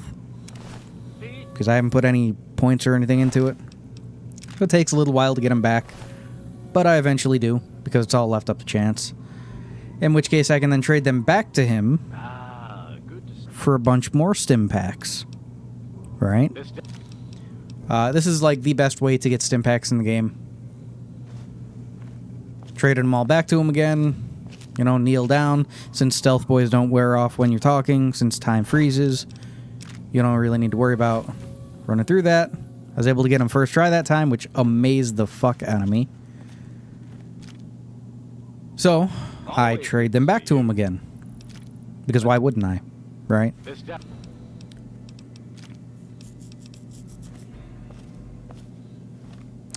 Because I haven't put any points or anything into it. So it takes a little while to get him back. But I eventually do, because it's all left up to chance. In which case I can then trade them back to him for a bunch more stim packs. Right? This is like the best way to get stim packs in the game. Traded them all back to him again. You know, kneel down. Since stealth boys don't wear off when you're talking, since time freezes, you don't really need to worry about running through that. I was able to get him first try that time, which amazed the fuck out of me. So, I trade them back to him again. Because why wouldn't I? Right?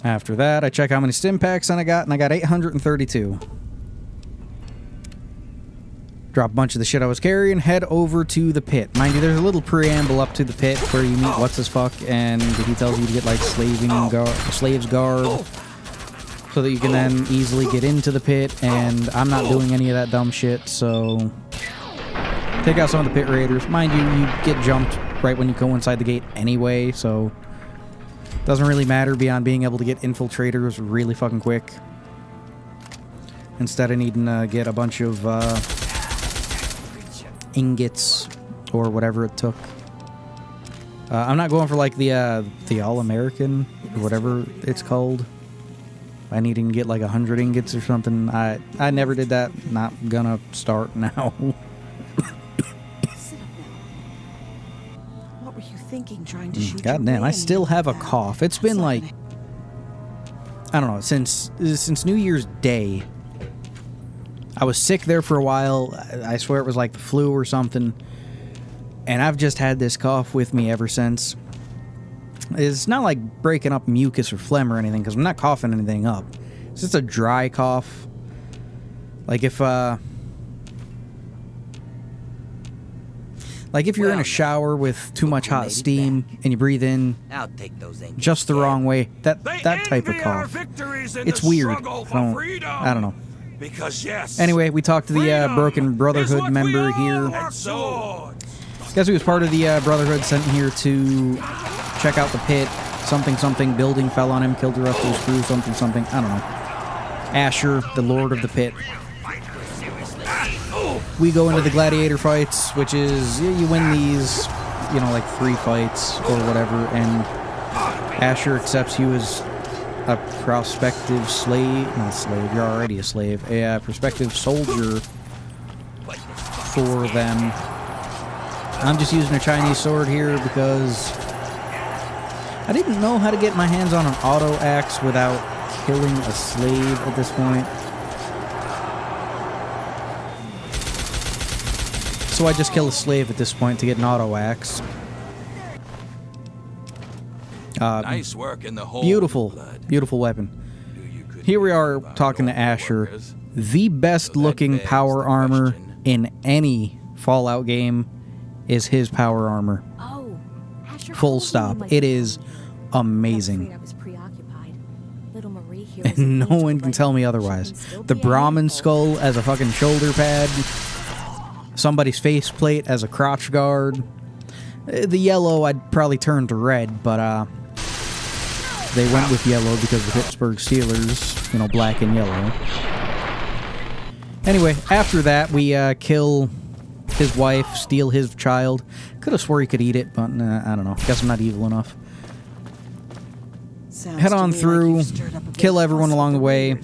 After that, I check how many stim packs I got, and I got 832. Drop a bunch of the shit I was carrying, head over to the pit. Mind you, there's a little preamble up to the pit where you meet what's-his-fuck, and he tells you to get, like, slave's garb, so that you can then easily get into the pit, and I'm not doing any of that dumb shit, so take out some of the pit raiders. Mind you, you get jumped right when you go inside the gate anyway, so doesn't really matter beyond being able to get infiltrators really fucking quick. Instead of needing to get a bunch of ingots or whatever it took. I'm not going for like the All-American or whatever it's called. I need to get like 100 ingots or something. I never did that. Not gonna start now. What were you thinking trying to shoot? God damn, I still have a cough. It's been like, I don't know, since New Year's Day. I was sick there for a while. I swear it was like the flu or something. And I've just had this cough with me ever since. It's not like breaking up mucus or phlegm or anything, because I'm not coughing anything up. It's just a dry cough. Like if you're in a shower with too much hot steam and you breathe in just the wrong way, that type of cough. It's weird. I don't know. Because yes. Anyway, we talked to the Broken Brotherhood member here. Guess who was part of the Brotherhood sent here to check out the pit. Something, building fell on him, killed the rest of his crew, something. I don't know. Asher, the Lord of the Pit. We go into the gladiator fights, which is, you win these, like 3 fights or whatever, and Asher accepts you as a prospective you're already a slave, a prospective soldier for them. I'm just using a Chinese sword here because I didn't know how to get my hands on an auto axe without killing a slave at this point. So I just kill a slave at this point to get an auto axe. Nice work in the hole. Beautiful weapon. Here we are talking to Asher. The best looking power armor in any Fallout game is his power armor. Oh, Asher. Full stop. It is amazing. I was preoccupied. Little Marie here. And no one can tell me otherwise. The Brahmin skull as a fucking shoulder pad. Somebody's faceplate as a crotch guard. The yellow I'd probably turn to red, but they went with yellow because the Pittsburgh Steelers, black and yellow. Anyway, after that, we kill his wife, steal his child. Could have swore he could eat it, but I don't know. Guess I'm not evil enough. Head on through, kill everyone along the way.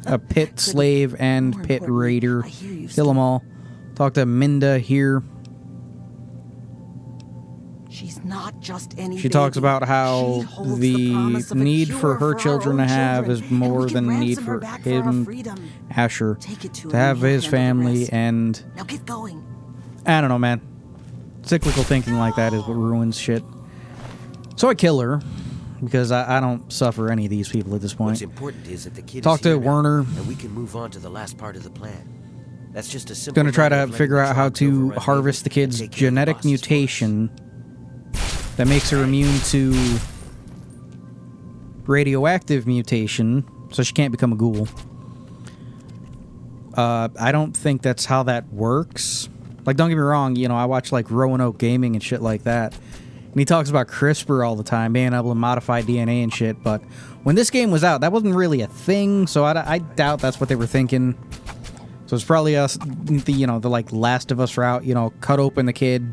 A pit slave and pit raider. Kill them all. Talk to Minda here. She's is not just any She talks baby. about how She holds the promise of a need cure for her our children to own have children, is and more we can than the need ransom her for back for our him, freedom. Asher, Take it to to her have and his he'll handle the family, rest. and Now get going. I don't know, man. Cyclical thinking like that is what ruins shit. So I kill her, because I don't suffer any of these people at this point. What's important is that the kid Talk is to here now, Werner. and we can move on to the last part of the plan. That's just a simple. Going to try matter to of letting figure the out how Trogs to overrun harvest the Haven and kid's take care of the genetic bosses for us. mutation that makes her immune to radioactive mutation, so she can't become a ghoul. I don't think that's how that works. Like, don't get me wrong, you know, I watch, like, Roanoke Gaming and shit like that. And he talks about CRISPR all the time, being able to modify DNA and shit, but when this game was out, that wasn't really a thing, so I doubt that's what they were thinking. So it's probably us, the like, Last of Us route, you know, cut open the kid,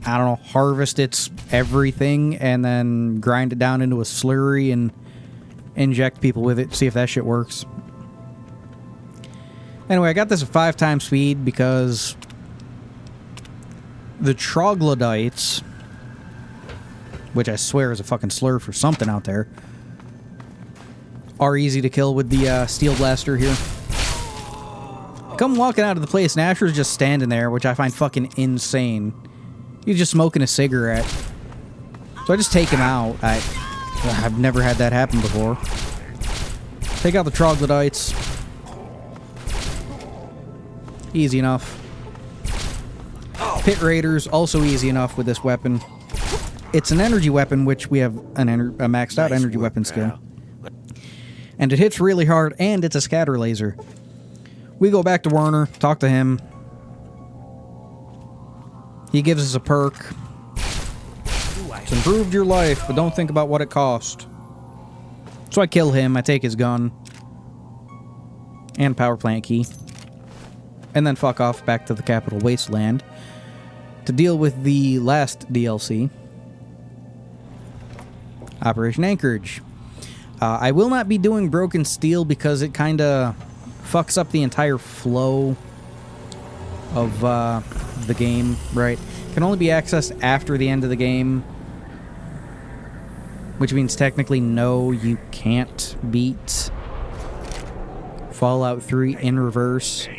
I don't know, harvest its everything, and then grind it down into a slurry and inject people with it, see if that shit works. Anyway, I got this at 5 times speed because the troglodytes, which I swear is a fucking slur for something out there, are easy to kill with the steel blaster here. I come walking out of the place, and Asher's just standing there, which I find fucking insane. He's just smoking a cigarette. So I just take him out. I've never had that happen before. Take out the troglodytes. Easy enough. Pit raiders, also easy enough with this weapon. It's an energy weapon, which we have a maxed out energy weapon skill. And it hits really hard, and it's a scatter laser. We go back to Werner, talk to him. He gives us a perk. It's improved your life, but don't think about what it cost. So I kill him, I take his gun. And power plant key. And then fuck off back to the Capital Wasteland to deal with the last DLC. Operation Anchorage. I will not be doing Broken Steel because it kind of fucks up the entire flow of the game, right? Can only be accessed after the end of the game, which means technically no, you can't beat Fallout 3 in reverse,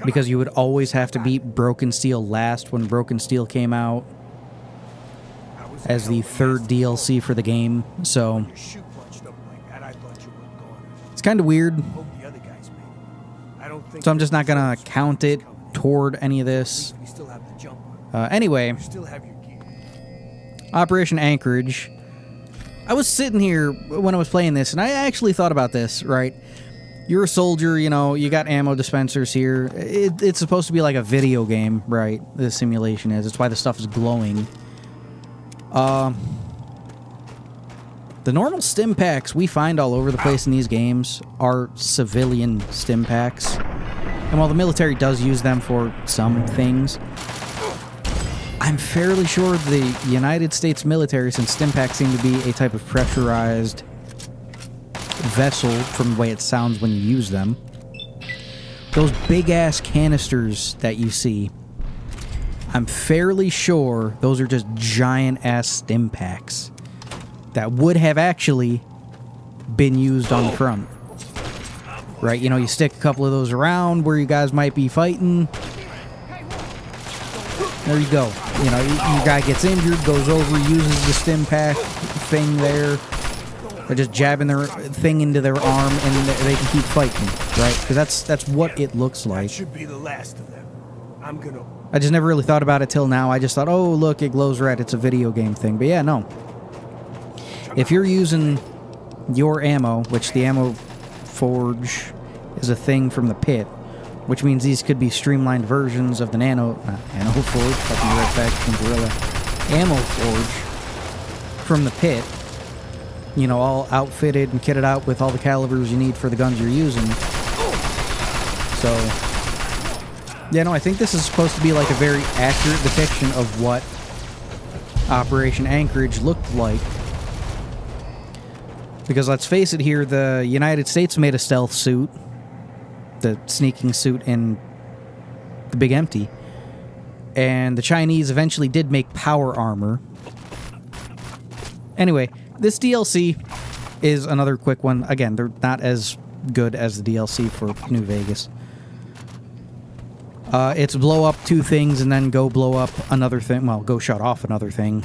because you would always have to beat Broken Steel last when Broken Steel came out as the third DLC for the game, so it's kind of weird. So I'm just not gonna count it toward any of this. Anyway, Operation Anchorage. I was sitting here when I was playing this, and I actually thought about this, right? You're a soldier, you know, you got ammo dispensers here. It's supposed to be like a video game, right? The simulation is. That's why the stuff is glowing. The normal stim packs we find all over the place in these games are civilian stim packs. And while the military does use them for some things, I'm fairly sure the United States military, since stim packs seem to be a type of pressurized vessel from the way it sounds when you use them, those big-ass canisters that you see, I'm fairly sure those are just giant-ass stim packs that would have actually been used on the front. Right, you know, you stick a couple of those around where you guys might be fighting. There you go. You know, your guy gets injured, goes over, uses the stim pack thing there. They're just jabbing their thing into their arm, and they can keep fighting, right? Because that's what it looks like. That should be the last of them. I'm gonna... I just never really thought about it till now. I just thought, oh, look, it glows red. It's a video game thing. But yeah, no. If you're using your ammo, which the ammo forge is a thing from the pit, which means these could be streamlined versions of the nano forge, fucking red faction gorilla, ammo forge from the pit, you know, all outfitted and kitted out with all the calibers you need for the guns you're using. So, yeah, no, I think this is supposed to be like a very accurate depiction of what Operation Anchorage looked like. Because let's face it here, the United States made a stealth suit, the sneaking suit in The Big Empty. And the Chinese eventually did make power armor. Anyway, this DLC is another quick one. Again, they're not as good as the DLC for New Vegas. It's blow up 2 things and then go blow up another thing. Well, go shut off another thing.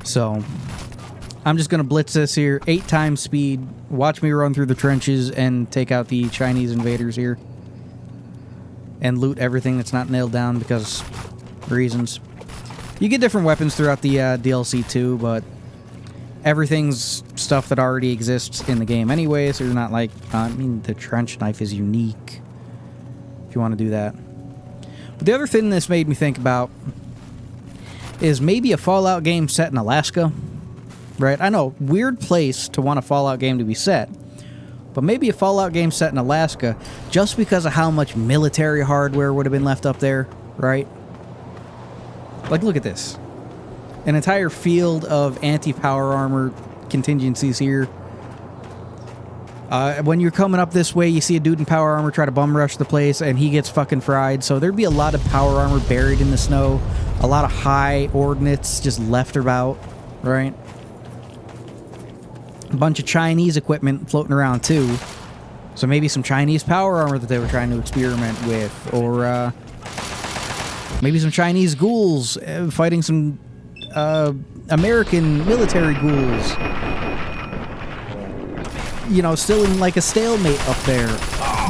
So, I'm just going to blitz this here. 8 times speed. Watch me run through the trenches and take out the Chinese invaders here. And loot everything that's not nailed down because reasons. You get different weapons throughout the DLC too, but everything's stuff that already exists in the game anyway, so you're not like... I mean, the trench knife is unique, if you want to do that. But the other thing this made me think about is maybe a Fallout game set in Alaska, right? I know, weird place to want a Fallout game to be set, but maybe a Fallout game set in Alaska just because of how much military hardware would have been left up there, right? Like, look at this. An entire field of anti-power armor contingencies here. When you're coming up this way, you see a dude in power armor try to bum rush the place, and he gets fucking fried. So there'd be a lot of power armor buried in the snow. A lot of high ordnance just left about, right? A bunch of Chinese equipment floating around, too. So maybe some Chinese power armor that they were trying to experiment with. Or, maybe some Chinese ghouls fighting some American military ghouls. You know, still in like a stalemate up there.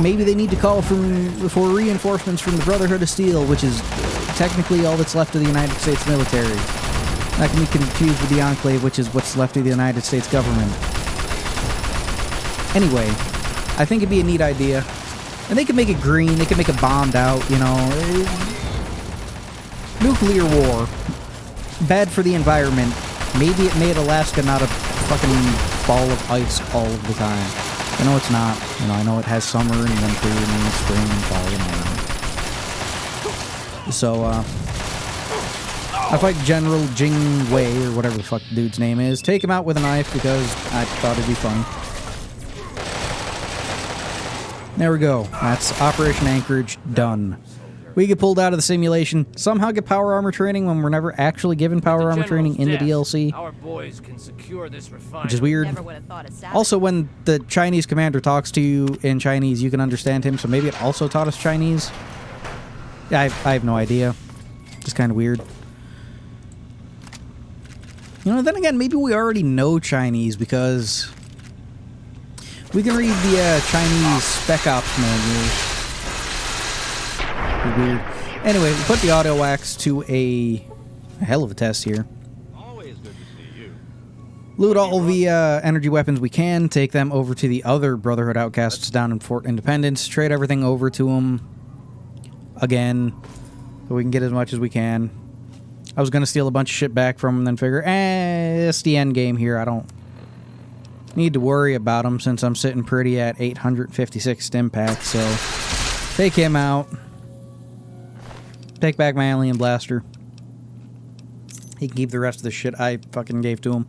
Maybe they need to call for reinforcements from the Brotherhood of Steel, which is technically all that's left of the United States military. That can be confused with the Enclave, which is what's left of the United States government. Anyway, I think it'd be a neat idea. And they could make it green, they could make it bombed out, you know. Nuclear war. Bad for the environment. Maybe it made Alaska not a fucking ball of ice all of the time. I know it's not. You know, I know it has summer and winter and spring and fall and all that. So, I fight General Jing Wei, or whatever the fuck the dude's name is. Take him out with a knife because I thought it'd be fun. There we go. That's Operation Anchorage done. We get pulled out of the simulation, somehow get power armor training when we're never actually given power armor training in the DLC. Our boys can secure this refinery. Which is weird. Also, when the Chinese commander talks to you in Chinese, you can understand him, so maybe it also taught us Chinese? Yeah, I have no idea. Just kind of weird. You know, then again, maybe we already know Chinese because we can read the Chinese spec ops manual. Weird. Anyway, we put the auto wax to a hell of a test here. Always good to see you. Loot all the energy weapons we can. Take them over to the other Brotherhood outcasts down in Fort Independence. Trade everything over to them again, so we can get as much as we can. I was going to steal a bunch of shit back from them, then figure, it's the end game here. I don't need to worry about them since I'm sitting pretty at 856 stim packs, so take him out. Take back my alien blaster. He can keep the rest of the shit I fucking gave to him.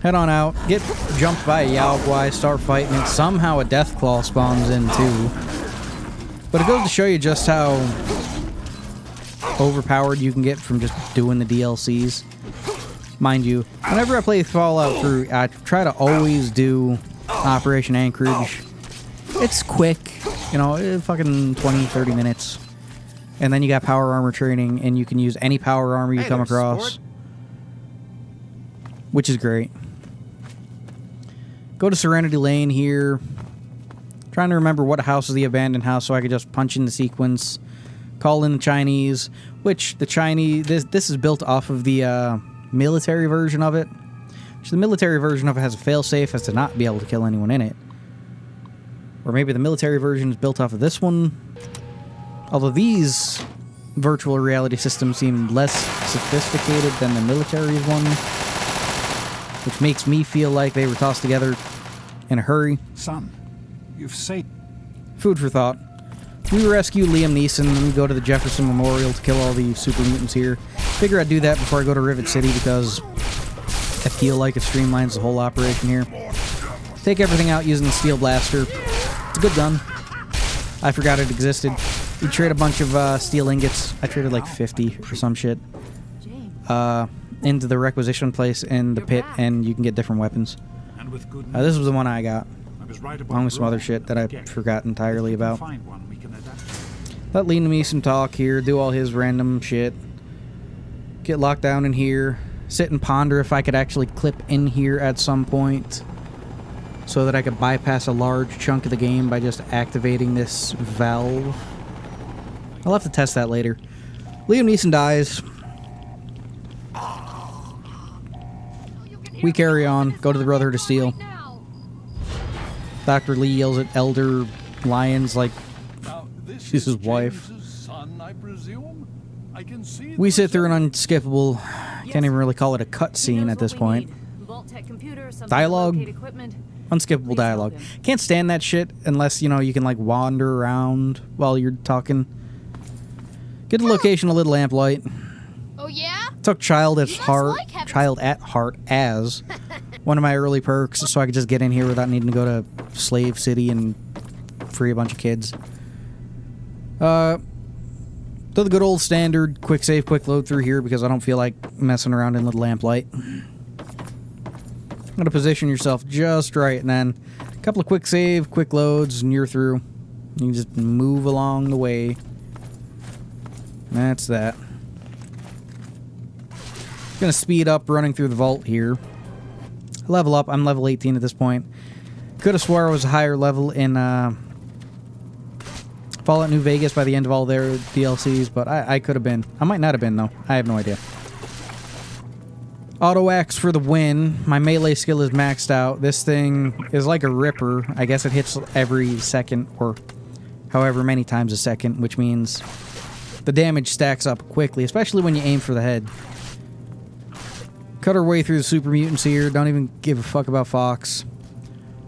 Head on out. Get jumped by a Yao Guai. Start fighting it. Somehow a Deathclaw spawns in too. But it goes to show you just how overpowered you can get from just doing the DLCs. Mind you, whenever I play Fallout through, I try to always do Operation Anchorage. It's quick. You know, fucking 20, 30 minutes. And then you got power armor training, and you can use any power armor you come across. Sport. Which is great. Go to Serenity Lane here. Trying to remember what house is the abandoned house so I could just punch in the sequence. Call in the Chinese, which the Chinese... This is built off of the military version of it. Which the military version of it has a failsafe as to not be able to kill anyone in it. Or maybe the military version is built off of this one. Although these virtual reality systems seem less sophisticated than the military one. Which makes me feel like they were tossed together in a hurry. Son, you've saved... Food for thought. We rescue Liam Neeson and we go to the Jefferson Memorial to kill all the super mutants here. Figure I'd do that before I go to Rivet City because I feel like it streamlines the whole operation here. Take everything out using the Steel Blaster. It's a good gun. I forgot it existed. You trade a bunch of steel ingots. I traded like 50 or some shit. Into the requisition place in the pit, and you can get different weapons. And with good This was the one I got. I was right about Along with some other shit that I forgot entirely about. Let Liam Neeson talk here, do all his random shit. Get locked down in here. Sit and ponder if I could actually clip in here at some point, so that I could bypass a large chunk of the game by just activating this valve. I'll have to test that later. Liam Neeson dies. We carry on. Go to the Brotherhood of Steel. Dr. Lee yells at Elder Lyons like she's his wife. We sit through an unskippable, can't even really call it a cutscene at this point. Dialogue? Unskippable dialogue. Can't stand that shit unless, you know, you can like wander around while you're talking. Get the location a little lamplight. Oh yeah? Took Child at Heart as one of my early perks, so I could just get in here without needing to go to Slave City and free a bunch of kids. Do the good old standard quick save, quick load through here because I don't feel like messing around in the lamplight. Gotta position yourself just right, and then a couple of quick save, quick loads, and you're through. You can just move along the way. That's that. Gonna speed up running through the vault here. Level up. I'm level 18 at this point. Could have swore I was a higher level in Fallout New Vegas by the end of all their DLCs, but I could have been. I might not have been, though. I have no idea. Auto axe for the win. My melee skill is maxed out. This thing is like a ripper. I guess it hits every second, or however many times a second, which means the damage stacks up quickly, especially when you aim for the head. Cut our way through the super mutants here. Don't even give a fuck about Fox.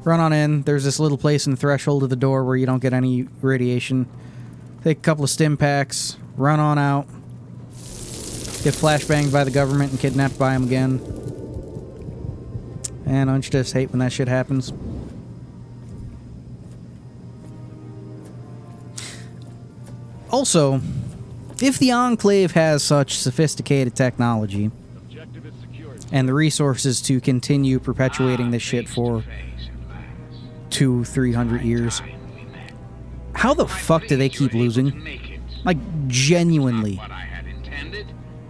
Run on in. There's this little place in the threshold of the door where you don't get any radiation. Take a couple of stim packs. Run on out. Get flashbanged by the government and kidnapped by them again. And don't you just hate when that shit happens? Also, if the Enclave has such sophisticated technology and the resources to continue perpetuating this shit for 200-300 years, how the fuck do they keep losing? Like, genuinely.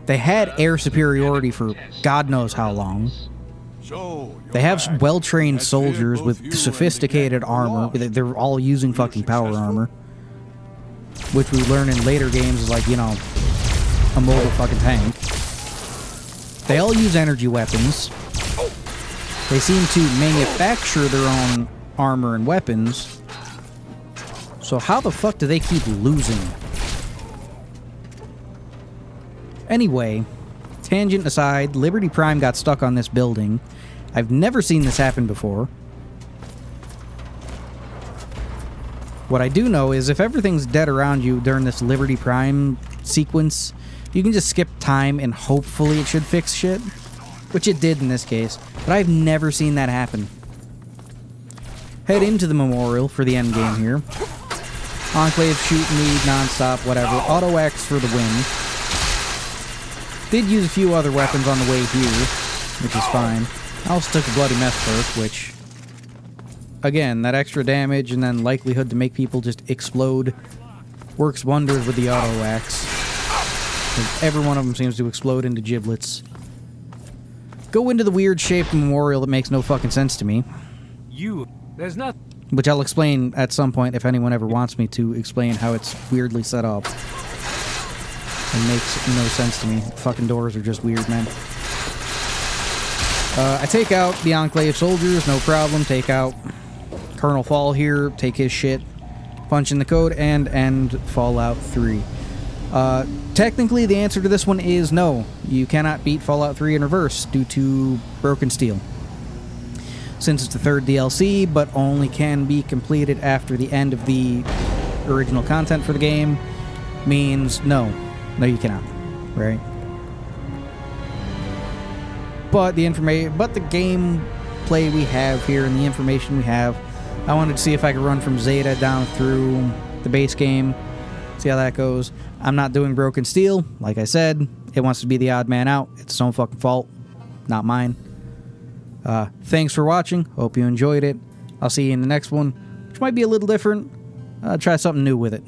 They had air superiority for God knows how long. They have well-trained soldiers with sophisticated armor. They're all using fucking power armor, which we learn in later games is like, you know, a mobile fucking tank. They all use energy weapons. They seem to manufacture their own armor and weapons. So how the fuck do they keep losing? Anyway, tangent aside, Liberty Prime got stuck on this building. I've never seen this happen before. What I do know is if everything's dead around you during this Liberty Prime sequence, you can just skip time and hopefully it should fix shit. Which it did in this case. But I've never seen that happen. Head into the memorial for the end game here. Enclave shoot me non-stop, whatever. Auto X for the win. Did use a few other weapons on the way here, which is fine. I also took a Bloody Mess perk, which, again, that extra damage and then likelihood to make people just explode works wonders with the auto axe. Every one of them seems to explode into giblets. Go into the weird shaped memorial that makes no fucking sense to me. There's not. Which I'll explain at some point if anyone ever wants me to explain how it's weirdly set up. It makes no sense to me. Fucking doors are just weird, man. I take out the Enclave soldiers, no problem. Take out Colonel Fall here, take his shit, punch in the code, and end Fallout 3. Technically, the answer to this one is no. You cannot beat Fallout 3 in reverse due to broken steel. Since it's the third DLC, but only can be completed after the end of the original content for the game, means no. No, you cannot. Right? But the gameplay we have here and the information we have, I wanted to see if I could run from Zeta down through the base game, see how that goes. I'm not doing Broken Steel. Like I said, it wants to be the odd man out. It's its own fucking fault, not mine. Thanks for watching. Hope you enjoyed it. I'll see you in the next one, which might be a little different. Try something new with it.